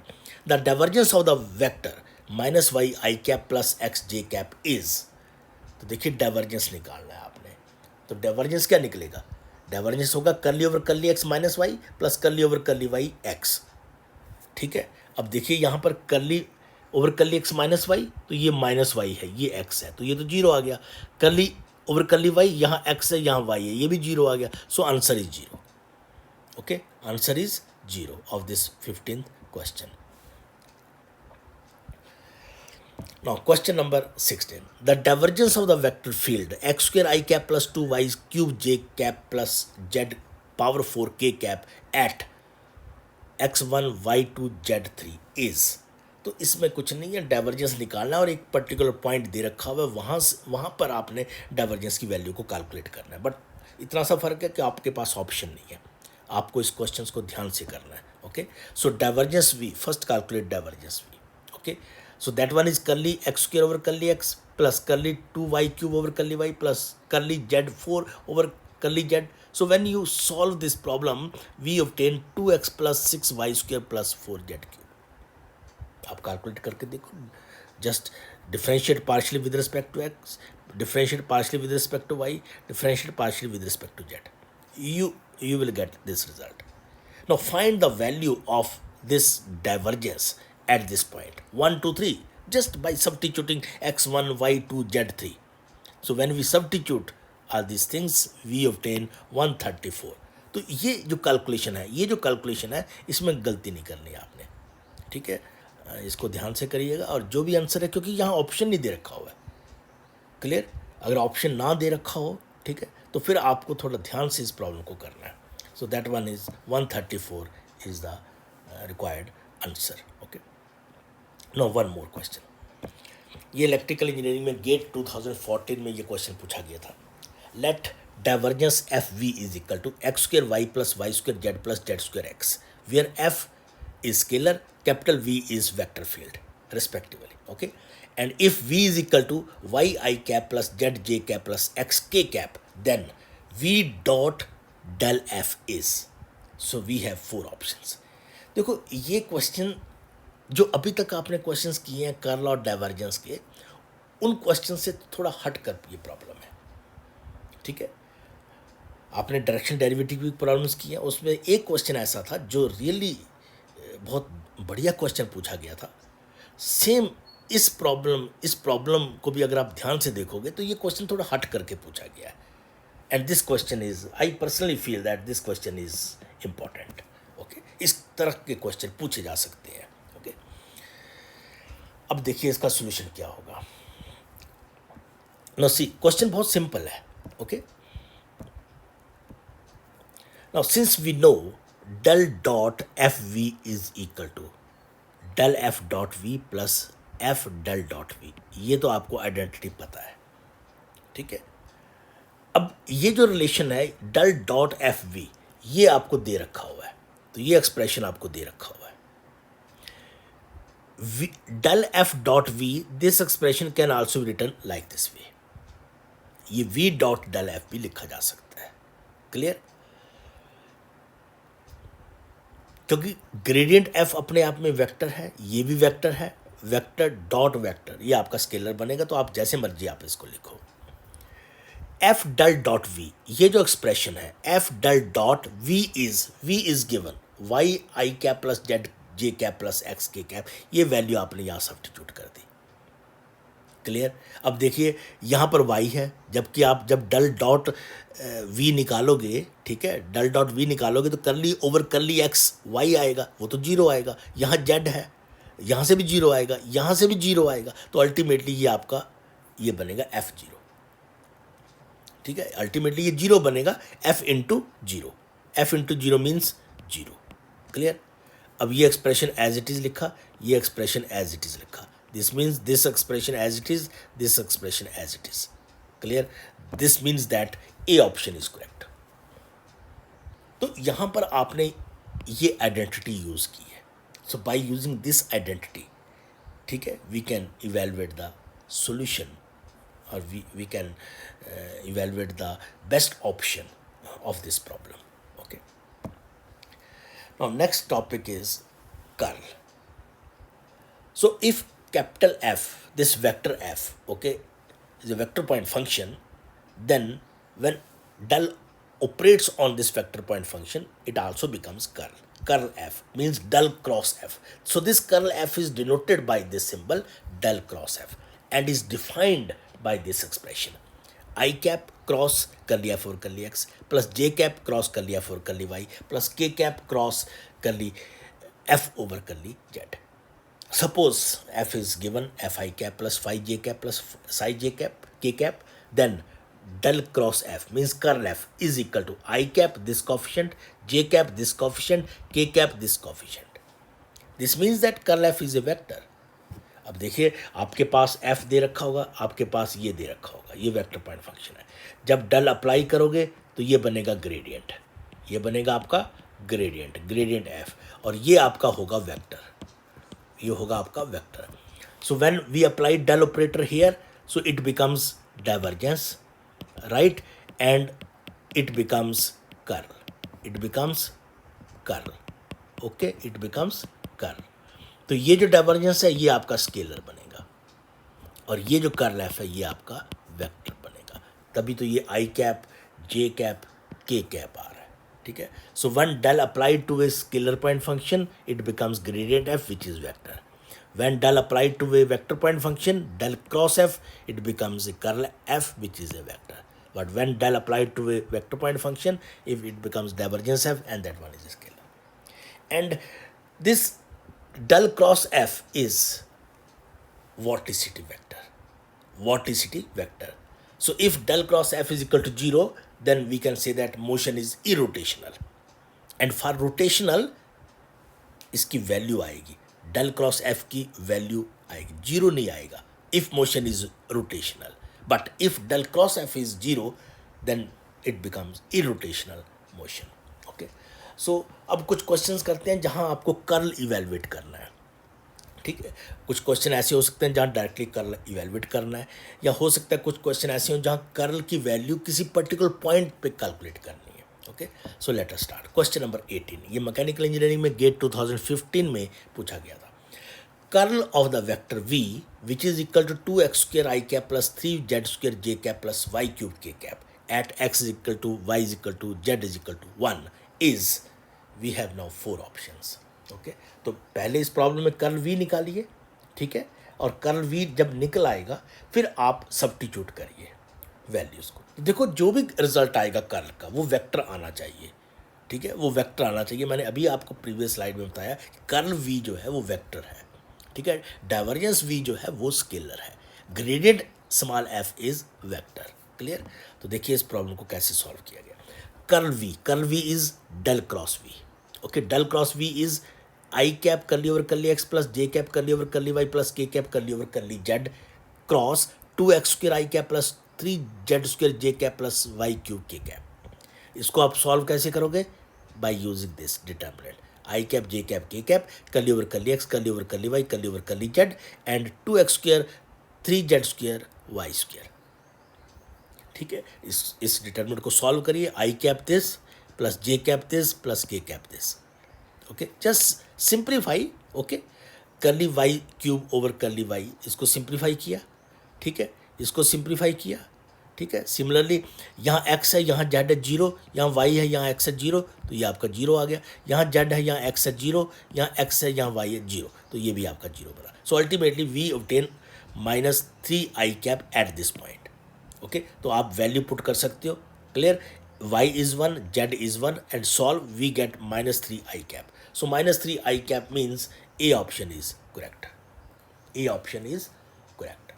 the divergence of the vector minus Y I cap plus X J cap is, तो देखिए डाइवर्जेंस निकालना है आपने, तो डाइवर्जेंस क्या निकलेगा, डाइवर्जेंस होगा curly over curly X minus Y plus curly over curly Y X. ठीक है, अब देखिए यहाँ पर curly over curly X minus Y, तो ये माइनस वाई है, ये एक्स है, तो ये तो जीरो आ गया। कर्ली ओवर कर्ली वाई, यहाँ एक्स है यहाँ वाई है, ये भी जीरो आ गया, so answer is zero. Okay, answer is zero of this 15th question. Now question number 16. The divergence of the vector field x square I cap plus 2y cube j cap plus z power 4 k cap at x1 y2 z3 is, तो इसमें कुछ नहीं है, डाइवर्जेंस निकालना और एक पर्टिकुलर पॉइंट दे रखा हुआ है, वहाँ पर आपने डाइवर्जेंस की वैल्यू को कैलकुलेट करना है। बट इतना सा फर्क है कि आपके पास ऑप्शन नहीं है, आपको इस क्वेश्चन को ध्यान से करना है। Okay, so divergence V, first calculate divergence V. Okay, so that one is curly x square over curly x plus curly 2y cube over curly y plus curly z4 over curly z. So when you solve this problem, we obtain 2x plus 6y square plus 4z cube. आप कैलकुलेट करके देखो, just differentiate partially with respect to x, differentiate partially with respect to y, differentiate partially with respect to z. You will get this result. Now find the value of this divergence at this point 1 2 3 just by substituting x1 y2 z3. So when we substitute all these things we obtain 134. तो ये जो कैलकुलेशन है इसमें गलती नहीं करनी है आपने, ठीक है, इसको ध्यान से करिएगा। और जो भी आंसर है, क्योंकि यहाँ ऑप्शन नहीं दे रखा हुआ है, क्लियर, अगर ऑप्शन ना दे रखा हो, ठीक है, तो फिर आपको थोड़ा ध्यान से इस प्रॉब्लम को करना है। So that one is 134 is the required answer. Okay, no one more question, ये इलेक्ट्रिकल इंजीनियरिंग में गेट 2014 में ये क्वेश्चन पूछा गया था। Let divergence F V is equal to X square Y plus Y square Z plus Z square X, where F is scalar, capital V is vector field respectively. Okay, and if v is equal to y I cap plus z j cap plus x k cap, then v dot del f is, so we have 4 options। देखो ये क्वेश्चन जो अभी तक आपने क्वेश्चंस किए हैं कर्ल और डाइवर्जेंस के, उन क्वेश्चन से थोड़ा हट कर ये प्रॉब्लम है, ठीक है। आपने डायरेक्शन डेरिवेटिव की प्रॉब्लम्स की हैं, उसमें एक क्वेश्चन ऐसा था जो रियली बहुत बढ़िया क्वेश्चन पूछा गया था। सेम इस प्रॉब्लम को भी अगर आप ध्यान से देखोगे तो ये क्वेश्चन थोड़ा हट करके पूछा गया है। And this question is, I personally feel that this question is important. Okay, इस तरह के क्वेश्चन पूछे जा सकते हैं। ओके, अब देखिए इसका सोल्यूशन क्या होगा। नो सी, क्वेश्चन बहुत सिंपल है। Okay, now since we know del dot fv is equal to del f dot v plus f del dot v, ये तो आपको आइडेंटिटी पता है, ठीक है। अब ये जो रिलेशन है del dot fv, ये आपको दे रखा हुआ है, तो ये एक्सप्रेशन आपको दे रखा हुआ है। del f dot v, this expression can also be written like this way, ये v डॉट del f भी लिखा जा सकता है। क्लियर? क्योंकि ग्रेडियंट f अपने आप में वेक्टर है, ये भी वेक्टर है, वेक्टर डॉट वेक्टर, ये आपका स्केलर बनेगा, तो आप जैसे मर्जी आप इसको लिखो। f del डॉट v, ये जो एक्सप्रेशन है f del dot v is given y I cap plus z j cap plus x k cap, ये वैल्यू आपने यहाँ सब्स्टिट्यूट कर दी। क्लियर? अब देखिए यहाँ पर y है, जबकि आप जब डल डॉट v निकालोगे, ठीक है, डल डॉट v निकालोगे तो करली ओवर करली x y आएगा, वो तो जीरो आएगा। यहाँ z है, यहाँ से भी जीरो आएगा, यहाँ से भी जीरो आएगा, तो अल्टीमेटली ये आपका ये बनेगा f0। ठीक है, अल्टीमेटली ये जीरो बनेगा, f into zero, f into zero means zero. Clear? अब ये एक्सप्रेशन एज इट इज़ लिखा, ये एक्सप्रेशन एज इट इज़ लिखा, this means this expression as it is, this expression as it is. Clear? This means that A option is correct. तो यहाँ पर आपने ये आइडेंटिटी यूज़ की है, so by using this identity, ठीक है, we can evaluate the solution or we can evaluate the best option of this problem. Okay, now next topic is curl. So if capital F, this vector f, okay, is a vector point function, then when del operates on this vector point function, it also becomes curl. Curl f means del cross f. So this curl f is denoted by this symbol del cross f and is defined by this expression I cap cross curly f over curly x plus j cap cross curly f over curly y plus k cap cross curly f over curly z. Suppose f is given fi cap plus phi j cap plus psi j cap k cap, then del cross f means curl f is equal to I cap this coefficient, j cap this coefficient, k cap this coefficient. This means that curl f is a vector. अब देखिए आपके पास f दे रखा होगा, आपके पास ये दे रखा होगा, ये वेक्टर पॉइंट फंक्शन है। जब डल अप्लाई करोगे तो ये बनेगा ग्रेडियंट, ये बनेगा आपका ग्रेडियंट, ग्रेडियंट f, और ये आपका होगा वेक्टर, ये होगा आपका vector. So when we apply del operator here, so it becomes divergence, right, and it becomes curl, it becomes curl. Okay, it becomes curl. तो ये जो डाइवर्जेंस है ये आपका स्केलर बनेगा, और ये जो कर्ल एफ है ये आपका वेक्टर बनेगा। तभी तो ये आई कैप, जे कैप, के कैप आ रहा है। ठीक है, so when del applied to a scalar point function it becomes gradient F which is vector. When del applied to a vector point function del cross F it becomes a curl F which is a vector. But when del applied to a vector point function, if it becomes divergence f, and that one is a scalar. And this del cross f is vorticity vector. Vorticity vector. So if del cross f is equal to 0, then we can say that motion is irrotational. And for rotational, इसकी वैल्यू आएगी, del cross f की वैल्यू आएगी, 0 नहीं आएगा if motion is rotational. But if del cross f is 0, then it becomes irrotational motion. Okay. So अब कुछ क्वेश्चंस करते हैं जहां आपको कर्ल इवेलुएट करना है। ठीक है, कुछ क्वेश्चन ऐसे हो सकते हैं जहां डायरेक्टली कर्ल इवेलुएट करना है, या हो सकता है कुछ क्वेश्चन ऐसे हो जहां कर्ल की वैल्यू किसी पर्टिकुलर पॉइंट पे कैलकुलेट करनी है। ओके, सो let us start. Question number 18, ये मैकेनिकल इंजीनियरिंग में गेट 2015 में पूछा गया था। Curl of the vector v which is equal to 2x square I cap plus 3z square j cap plus y cube k cap at x is equal to y is equal to z is equal to 1 is we have now 4 options. Okay, तो पहले इस प्रॉब्लम में कर्ल v निकालिए, ठीक है, और कर्ल v जब निकल आएगा फिर आप सब्स्टिट्यूट करिए वैल्यूज़ को। देखो जो भी रिजल्ट आएगा कर्ल का वो वेक्टर आना चाहिए, ठीक है, वो वेक्टर आना चाहिए। मैंने अभी आपको प्रीवियस स्लाइड में बताया कि कर्ल v जो है वो वेक्टर है, ठीक है, डाइवर्जेंस v जो है वो स्केलर है, gradient small f is vector. Clear? तो देखिए इस प्रॉब्लम को कैसे सॉल्व किया गया। Curl v is del cross v। Okay, del cross v is i cap curly over curly x plus j cap curly over curly y plus के cap curly over curly z cross 2x² i cap plus 3z² j cap plus y cube k cap. इसको आप सॉल्व कैसे करोगे? By using this determinant i cap J cap के cap curly over curly x curly over curly y curly over curly z and 2x² 3z² y²। ठीक है, इस डिटर्मिनेंट को सॉल्व करिए। I cap this plus j cap this plus के cap this. Okay, just simplify. Okay, curly y cube over curly y, इसको सिंप्लीफाई किया, ठीक है, इसको सिंप्लीफाई किया, ठीक है। सिमिलरली यहाँ x है, यहाँ z है 0, यहाँ y है, यहाँ x है 0, तो ये आपका 0 आ गया। यहाँ z है, यहाँ x है 0, यहाँ x है, यहाँ y है 0, तो ये भी आपका 0 बना। So ultimately we obtain -3 I cap at this point. Okay, तो आप वैल्यू पुट कर सकते हो। Clear? y is 1, z is 1 and solve we get -3 I cap. So -3 I cap means A option is correct. A option is correct.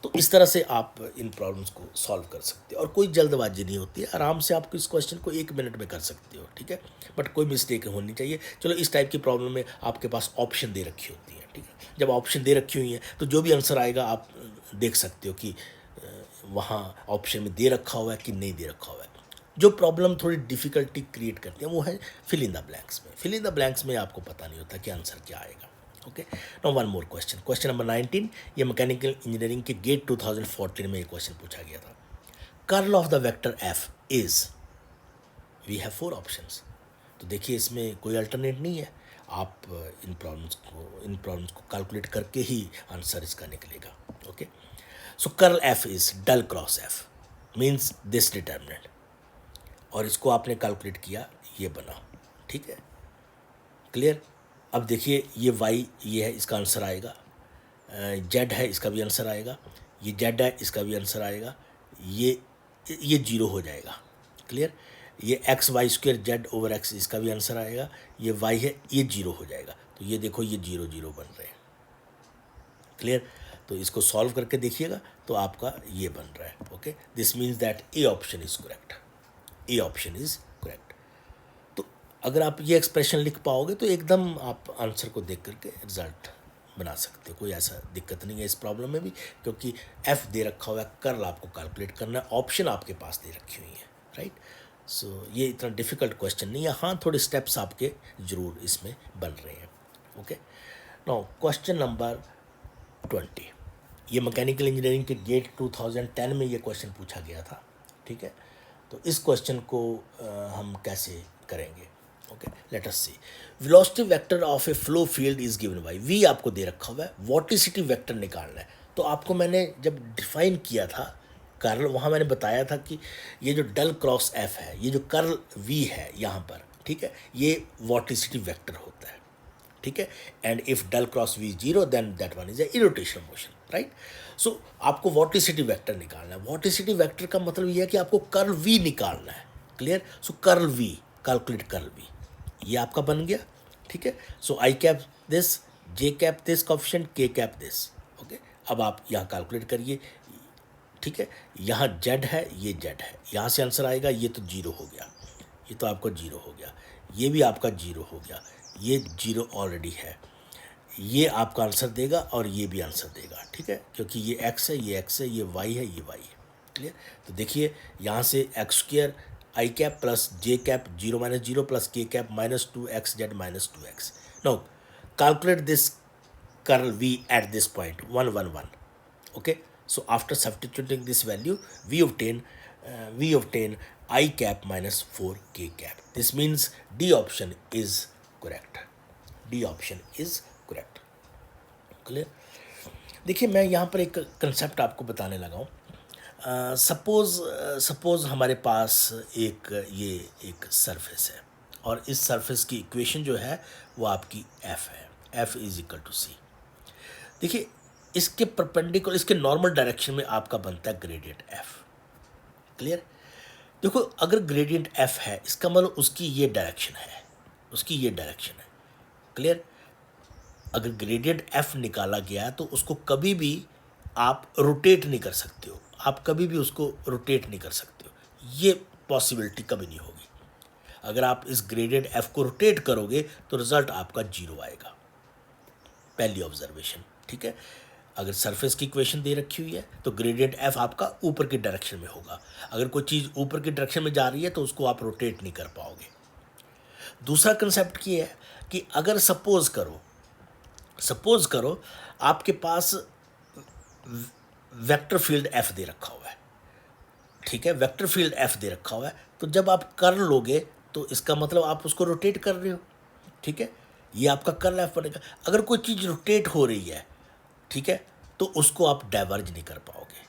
तो इस तरह से आप इन प्रॉब्लम्स को सॉल्व कर सकते हो और कोई जल्दबाजी नहीं होती है। आराम से आप इस क्वेश्चन को 1 मिनट में कर सकते हो, ठीक है, बट कोई मिस्टेक होनी चाहिए। चलो, इस टाइप की प्रॉब्लम में आपके पास ऑप्शन दे रखी होती है, ठीक है। जब ऑप्शन दे रखी हुई है तो जो भी आंसर आएगा आप देख सकते हो कि वहाँ ऑप्शन में दे रखा हुआ है कि नहीं दे रखा हुआ है। जो प्रॉब्लम थोड़ी डिफ़िकल्टी क्रिएट करती है वो है फिल इन द ब्लैंक्स में। फिल इन द ब्लैंक्स में आपको पता नहीं होता कि आंसर क्या आएगा। Okay, now one more question, question number 19। ये मैकेनिकल इंजीनियरिंग के गेट 2014 में ये क्वेश्चन पूछा गया था। Curl of the vector F is, we have 4 options. तो देखिए इसमें कोई अल्टरनेट नहीं है। आप इन प्रॉब्लम्स को कैलकुलेट करके ही आंसर इसका निकलेगा। Okay, so curl F is del cross F means this determinant, और इसको आपने कैलकुलेट किया, ये बना, ठीक है। क्लियर? अब देखिए ये y ये है, इसका आंसर आएगा। z है, इसका भी आंसर आएगा। ये z है, इसका भी आंसर आएगा। ये 0 हो जाएगा। क्लियर? ये x² z ओवर x, इसका भी आंसर आएगा। ये y है, ये 0 हो जाएगा। तो ये देखो ये 0 0 बन रहे हैं। क्लियर? तो इसको सॉल्व करके देखिएगा तो आपका ये बन रहा है। Okay, this means that A option is correct. A option is correct. तो अगर आप ये एक्सप्रेशन लिख पाओगे तो एकदम आप आंसर को देख करके रिजल्ट बना सकते हो। कोई ऐसा दिक्कत नहीं है इस प्रॉब्लम में भी, क्योंकि एफ दे रखा हुआ है, कर्ल आपको कैलकुलेट करना है, ऑप्शन आपके पास दे रखी हुई है, राइट। सो ये इतना डिफिकल्ट क्वेश्चन नहीं है। हाँ, थोड़े स्टेप्स आपके ज़रूर इसमें बन रहे हैं। Okay, now question number 20। ये मैकेनिकल इंजीनियरिंग के गेट 2010 में ये क्वेश्चन पूछा गया था, ठीक है। तो इस क्वेश्चन को हम कैसे करेंगे? Okay, let us see. Velocity vector of a flow field is given by, V आपको दे रखा हुआ है, वोर्टिसिटी वेक्टर निकालना है। तो आपको मैंने जब डिफाइन किया था कर्ल, वहाँ मैंने बताया था कि ये जो डेल क्रॉस एफ है, ये जो कर्ल वी है यहाँ पर, ठीक है, ये वोर्टिसिटी वेक्टर होता है, ठीक है। And if del cross v 0 then that one is a irrotational motion, right. So आपको वोर्टिसिटी वेक्टर निकालना है। वोर्टिसिटी वेक्टर का मतलब ये है कि आपको कर्ल वी निकालना है। क्लियर? So curl v, calculate curl we, ये आपका बन गया, ठीक है। So i cap this, j cap this coefficient, k cap this. Okay, अब आप यहाँ कैलकुलेट करिए, ठीक है। यहाँ जेड है, ये जेड है, यहाँ से आंसर आएगा। ये तो 0 हो गया, ये तो आपका 0 हो गया, ये भी आपका 0 हो गया, ये 0 ऑलरेडी है, ये आपका आंसर देगा और ये भी आंसर देगा, ठीक है, क्योंकि ये x है, ये x है, ये y है, ये y है। क्लियर? तो देखिए यहाँ से x² आई cap plus j cap 0 - 0 plus के cap -2xz -2x। Now calculate this curl v eight this point 1 1 1। Okay, so after substituting this value we obtain I cap -4 k cap. This means D option is correct. D option is correct. Clear? देखिए मैं यहाँ पर एक कंसेप्ट आपको बताने लगा हूँ। सपोज हमारे पास ये एक सरफेस है और इस सरफेस की इक्वेशन जो है वो आपकी एफ है, एफ इज इक्वल टू सी। देखिए इसके परपेंडिकुलर, इसके नॉर्मल डायरेक्शन में आपका बनता है ग्रेडियंट एफ। क्लियर? देखो अगर ग्रेडियंट एफ है इसका मतलब उसकी ये डायरेक्शन है, उसकी ये डायरेक्शन है। क्लियर? अगर ग्रेडियंट एफ निकाला गया तो उसको कभी भी आप रोटेट नहीं कर सकते हो, आप कभी भी उसको रोटेट नहीं कर सकते हो, ये पॉसिबिलिटी कभी नहीं होगी। अगर आप इस ग्रेडियंट एफ को रोटेट करोगे तो रिजल्ट आपका जीरो आएगा, पहली ऑब्जर्वेशन। ठीक है? अगर सरफेस की इक्वेशन दे रखी हुई है तो ग्रेडियंट एफ आपका ऊपर की डायरेक्शन में होगा। अगर कोई चीज़ ऊपर की डायरेक्शन में जा रही है तो उसको आप रोटेट नहीं कर पाओगे। दूसरा कंसेप्ट ये है कि अगर सपोज करो आपके पास वेक्टर फील्ड एफ दे रखा हुआ है। ठीक है? वेक्टर फील्ड एफ दे रखा हुआ है, तो जब आप कर्ल लोगे तो इसका मतलब आप उसको रोटेट कर रहे हो। ठीक है? ये आपका कर्ल एफ बनेगा। अगर कोई चीज़ रोटेट हो रही है, ठीक है, तो उसको आप डाइवर्ज नहीं कर पाओगे,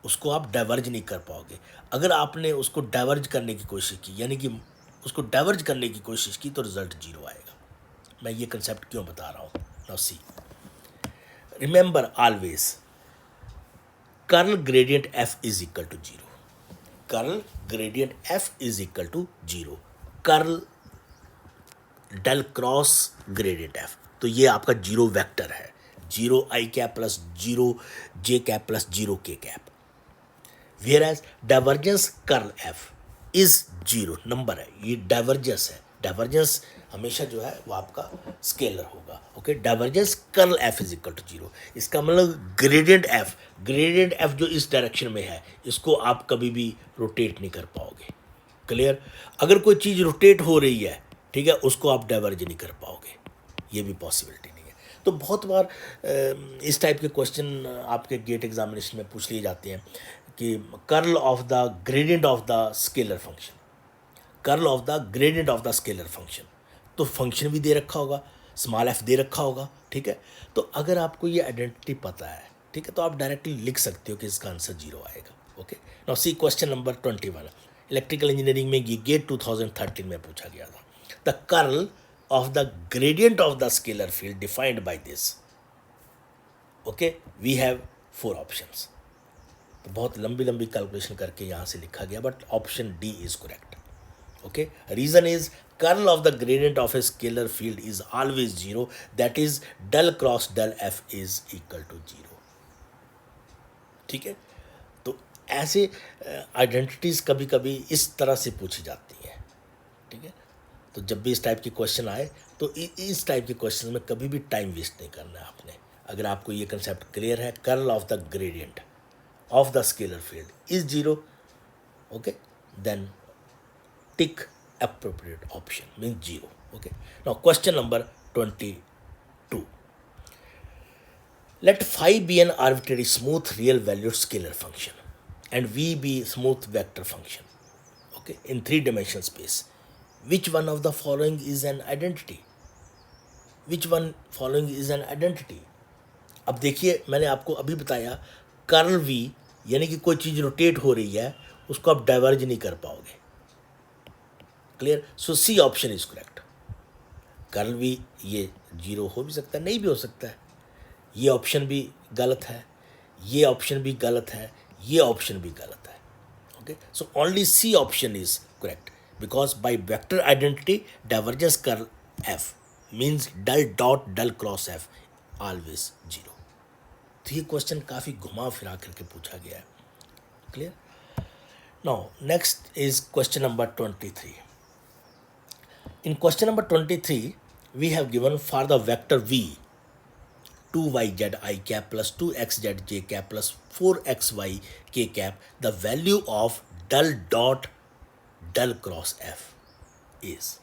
उसको आप डाइवर्ज नहीं कर पाओगे। अगर आपने उसको डाइवर्ज करने की कोशिश की, यानी कि उसको डाइवर्ज करने की कोशिश की, तो रिजल्ट जीरो आएगा। मैं ये कंसेप्ट क्यों बता रहा हूँ? Now see, remember always, curl gradient F is equal to zero. Curl gradient F is equal to zero. Curl del cross gradient F, तो ये आपका जीरो वेक्टर है, zero I cap plus zero J cap plus zero K cap. Where as divergence curl F is zero, number है, ये डाइवर्जेंस है। डाइवर्जेंस हमेशा जो है वो आपका स्केलर होगा। Okay? Divergence curl F is equal to zero. इसका मतलब ग्रेडियंट एफ जो इस डायरेक्शन में है इसको आप कभी भी रोटेट नहीं कर पाओगे। क्लियर? अगर कोई चीज़ रोटेट हो रही है, ठीक है, उसको आप डाइवर्ज नहीं कर पाओगे, ये भी पॉसिबिलिटी नहीं है। तो बहुत बार इस टाइप के क्वेश्चन आपके गेट एग्जामिनेशन में पूछ लिए जाते हैं कि curl of the gradient of the scalar function, curl of the gradient of the scalar function, तो फंक्शन भी दे रखा होगा, स्मॉल एफ दे रखा होगा। ठीक है? तो अगर आपको ये आइडेंटिटी पता है, ठीक है, तो आप डायरेक्टली लिख सकते हो कि इसका आंसर जीरो आएगा। Okay? Now see question number 21, electrical engineering में ये गेट 2013 में पूछा गया था। The curl of the gradient of the scalar field defined by this. Okay? We have 4 options. तो बहुत लंबी लंबी कैलकुलेशन करके यहाँ से लिखा गया, but option D is correct. Okay? Reason is curl of the gradient of a scalar field is always zero, that is del cross del F is equal to zero. ठीक है? तो ऐसे आइडेंटिटीज कभी कभी इस तरह से पूछी जाती हैं। ठीक है? तो जब भी इस टाइप के क्वेश्चन आए तो इस टाइप के क्वेश्चन में कभी भी टाइम वेस्ट नहीं करना है आपने। अगर आपको ये कंसेप्ट क्लियर है, curl of the gradient of the scalar field is zero, okay, then tick appropriate option, means zero. Okay? Now question number 22, let phi be an arbitrary smooth real valued scalar function and v be smooth vector function, okay, in 3-dimensional space. Which one of the following is an identity? Which one following is an identity? अब देखिए, मैंने आपको अभी बताया कर्ल वी, यानी कि कोई चीज़ रोटेट हो रही है उसको आप डाइवर्ज नहीं कर पाओगे। Clear? So C option is correct. Curl we ये जीरो हो भी सकता है, नहीं भी हो सकता है, ये ऑप्शन भी गलत है, ये ऑप्शन भी गलत है, ये ऑप्शन भी गलत है। Okay? So only C option is correct, because by vector identity divergence curl F means del dot del cross F always zero. तो ये क्वेश्चन काफ़ी घुमा फिरा करके पूछा गया है। Clear? Now next is question number 23। In question number 23 we have given for the vector v 2yz I cap plus 2xz j cap plus 4xy k cap the value of del dot del cross f is.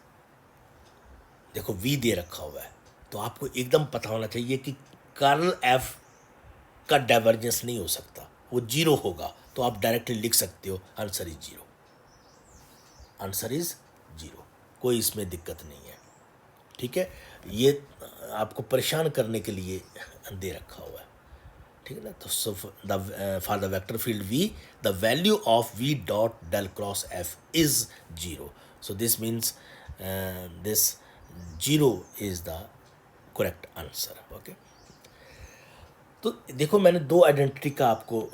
देखो v दे रखा हुआ है तो आपको एकदम पता होना चाहिए कि कर्ल f का डाइवर्जेंस नहीं हो सकता, वो जीरो होगा। तो आप डायरेक्टली लिख सकते हो answer is zero, answer is zero, कोई इसमें दिक्कत नहीं है। ठीक है? ये आपको परेशान करने के लिए दे रखा हुआ है। ठीक है ना। तो so the for the vector field v the value of v dot del cross f is zero. So this means this zero is the correct answer. Okay, तो देखो मैंने दो आइडेंटिटी का आपको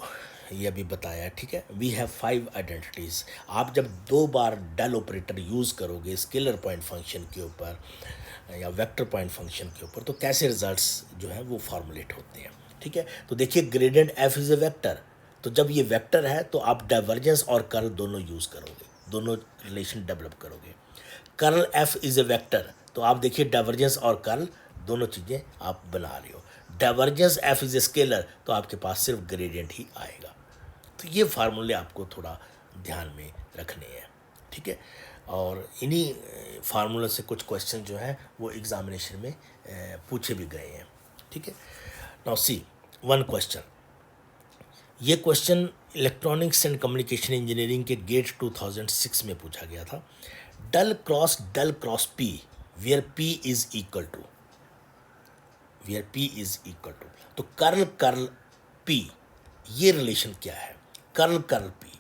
ये अभी बताया, ठीक है। We have 5 identities. आप जब दो बार डेल ऑपरेटर यूज़ करोगे स्केलर पॉइंट फंक्शन के ऊपर या वेक्टर पॉइंट फंक्शन के ऊपर, तो कैसे रिजल्ट्स जो है वो फॉर्मुलेट होते हैं, ठीक है। तो देखिए gradient F is a vector, तो जब ये वेक्टर है तो आप डाइवर्जेंस और कर्ल दोनों यूज़ करोगे, दोनों रिलेशन डेवलप करोगे। Curl F is a vector, तो आप देखिए डाइवर्जेंस और कर्ल दोनों चीज़ें आप बना रहे हो। Divergence F is a scalar, तो आपके पास सिर्फ ग्रेडियंट ही आएगा। तो ये फार्मूले आपको थोड़ा ध्यान में रखने हैं, ठीक है। और इन्हीं फार्मूले से कुछ क्वेश्चन जो हैं वो एग्जामिनेशन में पूछे भी गए हैं, ठीक है। नाउ सी वन क्वेश्चन, ये question electronics and communication engineering के गेट 2006 में पूछा गया था। Del cross P where P is equal to, where P is equal to, तो कर्ल कर्ल पी, ये रिलेशन क्या है। कर्ल कर्ल पी,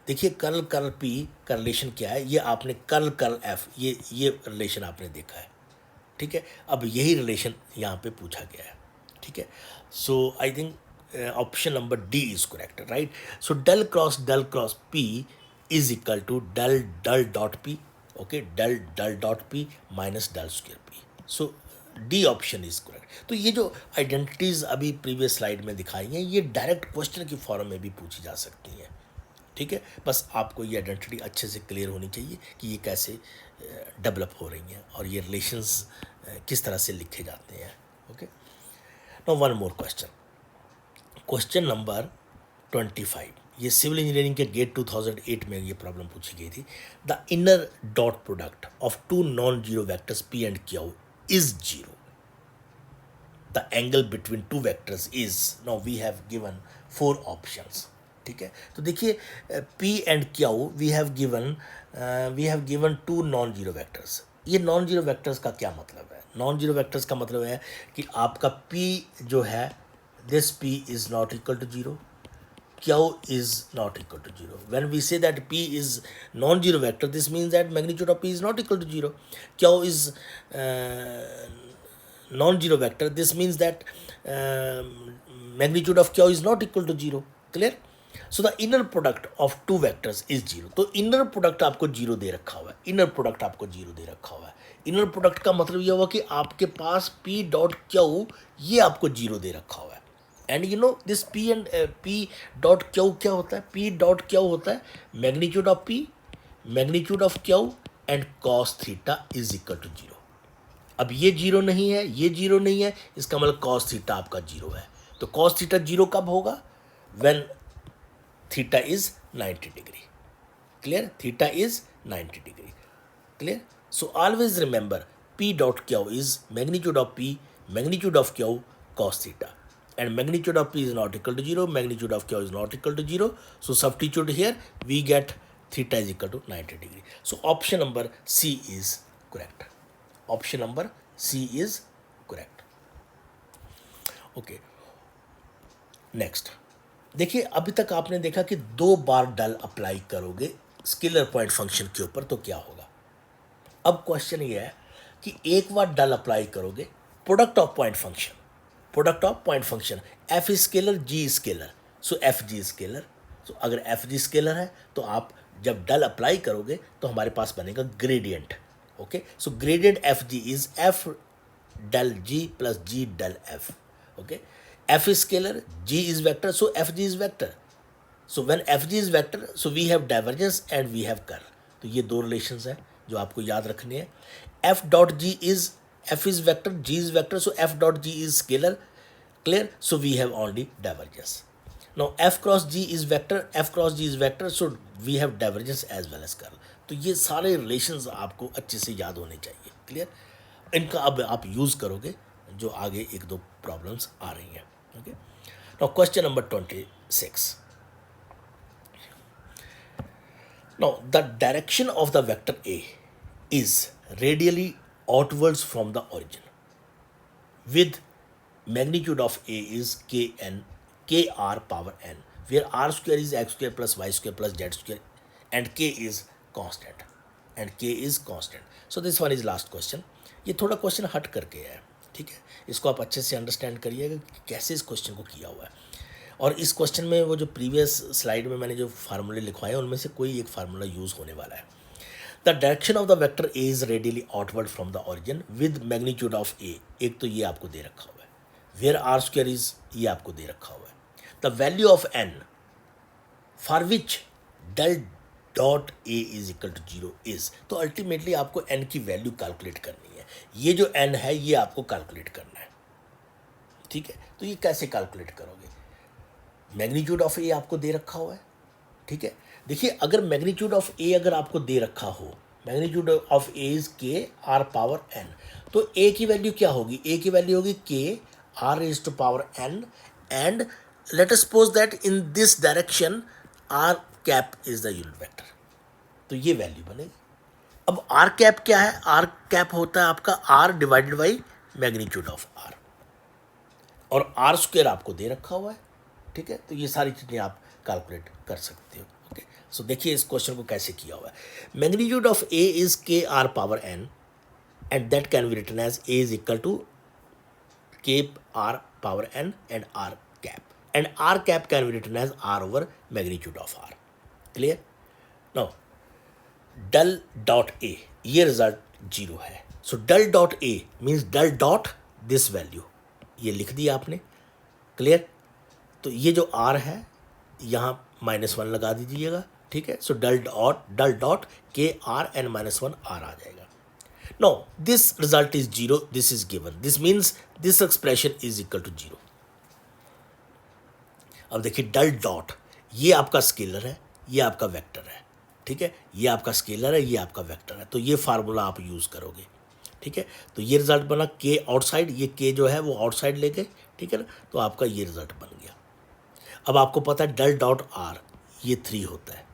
देखिए कर्ल कर्ल पी का रिलेशन क्या है, ये आपने कर्ल कर्ल एफ, ये रिलेशन आपने देखा है, ठीक है। अब यही रिलेशन यहाँ पे पूछा गया है, ठीक है। So I think option number D is correct, right. So del cross p is equal to del del dot p, okay, del del dot p minus del square p. So D option is correct. तो ये जो आइडेंटिटीज अभी प्रीवियस स्लाइड में दिखाई हैं ये डायरेक्ट क्वेश्चन की फॉर्म में भी पूछी जा सकती हैं, ठीक है। बस आपको ये आइडेंटिटी अच्छे से क्लियर होनी चाहिए कि ये कैसे डेवलप हो रही हैं और ये रिलेशंस किस तरह से लिखे जाते हैं, okay. Now one more question, question number 25, ये सिविल इंजीनियरिंग के गेट 2008 में ये प्रॉब्लम पूछी गई थी। The inner dot product of two non zero vectors P and Q is zero, the angle between two vectors is, now we have given 4 options, ठीक है। तो देखिए P and Q we have given 2 non zero vectors. ये नॉन जीरो वैक्टर्स का क्या मतलब है। नॉन जीरो वैक्टर्स का मतलब है कि आपका पी जो है, this P is not equal to zero, q is not equal to 0. When we say that p is non-zero vector, this means that magnitude of p is not equal to 0. q is non-zero vector, this means that magnitude of q is not equal to 0. Clear? So the inner product of two vectors is 0. तो inner product आपको 0 दे रखा हुआ है, inner product आपको 0 दे रखा हुआ है। inner product का मतलब यह हुआ कि आपके पास p डॉट q ये आपको 0 दे रखा हुआ है। And you know this P and P dot Q क्या होता है, पी डॉट क्यू होता है magnitude of P, magnitude of Q and cos theta is equal to 0। अब ये 0 नहीं है, ये 0 नहीं है, इसका मतलब कॉस थीटा आपका 0 है। तो कॉस थीटा 0 कब होगा, when theta is 90 degree. Clear, theta is 90 degree. Clear. So always remember P dot Q is magnitude of P, magnitude of Q, cos theta, and magnitude of p is not equal to 0, magnitude of q is not equal to 0. So substitute here, we get theta is equal to 90 degree. So option number C is correct. Option number C is correct. Okay. Next. देखिए अभी तक आपने देखा कि 2 बार डेल अप्लाई करोगे स्केलर पॉइंट फंक्शन के ऊपर तो क्या होगा। अब क्वेश्चन ये है कि एक बार डेल अप्लाई करोगे product of point function, product of point function f is scalar, g scalar, so F g scalar. So अगर एफ जी स्केलर है तो आप जब डेल अप्लाई करोगे तो हमारे पास बनेगा gradient, okay. So gradient F G is F del G plus G del F, okay. F is scalar, G is vector, so F G is vector. So when F G is vector so we have divergence and we have curl. तो ये 2 रिलेशंस हैं जो आपको याद रखने हैं। F dot G is, f is vector, g is vector, so f dot g is scalar. Clear? So we have only divergence. Now f cross g is vector, f cross g is vector, so we have divergence as well as curl. तो ये सारे रिलेशंस आपको अच्छे से याद होने चाहिए। क्लियर, इनका अब आप यूज़ करोगे जो आगे 1-2 प्रॉब्लम्स आ रही हैं, okay. Now question number 26, now the direction of the vector a is radially outwards from the origin with magnitude of A is kr power n, where r square is x square plus y square plus z square and k is constant. So this one is last question. ये थोड़ा क्वेश्चन हट करके है, ठीक है, इसको आप अच्छे से अंडरस्टैंड करिएगा कि कैसे इस क्वेश्चन को किया हुआ है। और इस क्वेश्चन में वो जो प्रीवियस स्लाइड में मैंने जो फार्मूले लिखवाए उनमें से कोई एक फार्मूला यूज़ होने वाला है। The direction of the vector A is radially outward from the origin with magnitude of A, एक तो ये आपको दे रखा हुआ है, वेयर आर स्क्वायर इज, ये आपको दे रखा हुआ है, the value of N for which del dot A is equal to 0 is. तो अल्टीमेटली आपको एन की वैल्यू कैलकुलेट करनी है, ये जो एन है ये आपको कैलकुलेट करना है, ठीक है। तो ये कैसे कैलकुलेट करोगे, मैग्नीट्यूड ऑफ ए आपको दे रखा हुआ है, ठीक है। देखिए अगर मैग्नीट्यूड ऑफ ए अगर आपको दे रखा हो, magnitude of A is k r power N, तो ए की वैल्यू क्या होगी, ए की वैल्यू होगी K R is to power N and let us suppose that in this direction R cap is the unit vector, तो ये वैल्यू बनेगी। अब आर कैप क्या है, आर कैप होता है आपका R divided by magnitude of R, और आर स्क्वायर आपको दे रखा हुआ है, ठीक है। तो ये सारी चीज़ें आप कैलकुलेट कर सकते हो, ओके। सो देखिए इस क्वेश्चन को कैसे किया हुआ है। Magnitude of A is k r power N and that can be written as A is equal to k r power N and r cap, and r cap can be written as r over magnitude of r. Clear. Now del dot A, ये रिजल्ट 0 है, so del dot A means del dot this value, ये लिख दिया आपने। क्लियर। तो ये जो आर है यहाँ -1 लगा दीजिएगा, ठीक है। So del dot K R N -1 R आ जाएगा। No this result is 0, this is given, this means this expression is equal to 0। अब देखिए डल डॉट, ये आपका स्केलर है, ये आपका वेक्टर है, ठीक है, ये आपका स्केलर है, ये आपका वेक्टर है, तो ये फार्मूला आप यूज़ करोगे, ठीक है। तो ये रिजल्ट बना के आउटसाइड, ये के जो है वो आउटसाइड ले गए, ठीक है ना, तो आपका ये रिजल्ट बन गया। अब आपको पता है डल डॉट आर ये 3 होता है,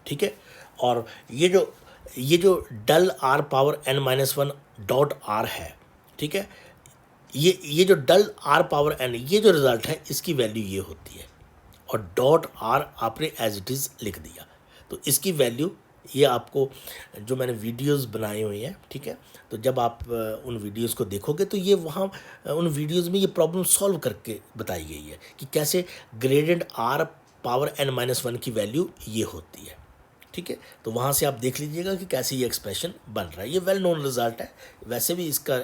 ठीक है, और ये जो del r power n -1 dot r है, ठीक है, ये जो डल आर पावर n, ये जो रिजल्ट है इसकी वैल्यू ये होती है, और डॉट आर आपने एज इट इज़ लिख दिया, तो इसकी वैल्यू ये आपको जो मैंने वीडियोस बनाई हुई हैं, ठीक है, तो जब आप उन वीडियोस को देखोगे तो ये वहाँ उन वीडियोस में ये प्रॉब्लम सॉल्व करके बताई गई है कि कैसे ग्रेडेंट आर पावर n -1 की वैल्यू ये होती है, ठीक है। तो वहाँ से आप देख लीजिएगा कि कैसे ये एक्सप्रेशन बन रहा है, ये वेल नोन रिजल्ट है, वैसे भी इसका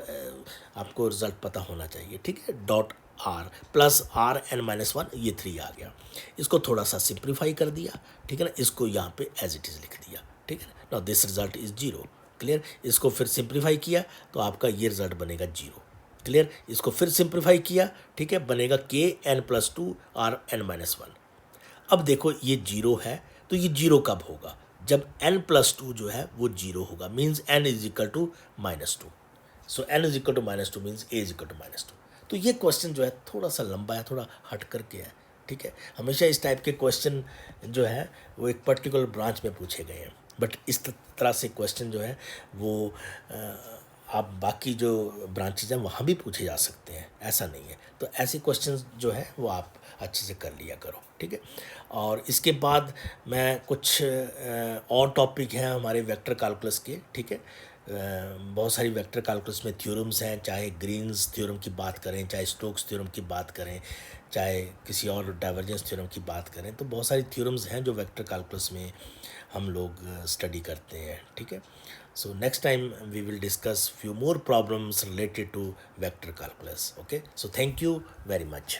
आपको रिजल्ट पता होना चाहिए, ठीक है। Dot r plus r n -1 ये 3 आ गया, इसको थोड़ा सा सिंप्लीफाई कर दिया, ठीक है ना, इसको यहाँ पे एज इट इज़ लिख दिया, ठीक है ना। This result is 0। क्लियर। इसको फिर सिंप्लीफाई किया तो आपका ये रिजल्ट बनेगा 0। क्लियर। इसको फिर सिंप्लीफाई किया, ठीक है, बनेगा के n+2 आर n -1। अब देखो ये 0 है, तो ये 0 कब होगा, जब n+2 जो है वो 0 होगा, means n is equal to -2। So n is equal to -2 means a is equal to -2। तो ये क्वेश्चन जो है थोड़ा सा लंबा है, थोड़ा हट करके है, ठीक है। हमेशा इस टाइप के क्वेश्चन जो है वो एक पर्टिकुलर ब्रांच में पूछे गए हैं, बट इस तरह से क्वेश्चन जो है वो आप बाकी जो ब्रांचेज हैं वहाँ भी पूछे जा सकते हैं, ऐसा नहीं है। तो ऐसे क्वेश्चंस जो है वो आप अच्छे से कर लिया करो, ठीक है। और इसके बाद मैं कुछ और टॉपिक हैं हमारे वेक्टर कैलकुलस के, ठीक है। बहुत सारी वेक्टर कैलकुलस में थ्योरम्स हैं, चाहे ग्रीन्स थ्योरम की बात करें, चाहे स्टोक्स थ्योरम की बात करें, चाहे किसी और डाइवर्जेंस थ्योरम की बात करें, तो बहुत सारी थ्योरम्स हैं जो वेक्टर कैलकुलस में हम लोग स्टडी करते हैं, ठीक है। So next time we will discuss few more problems related to vector calculus. Okay, so thank you very much.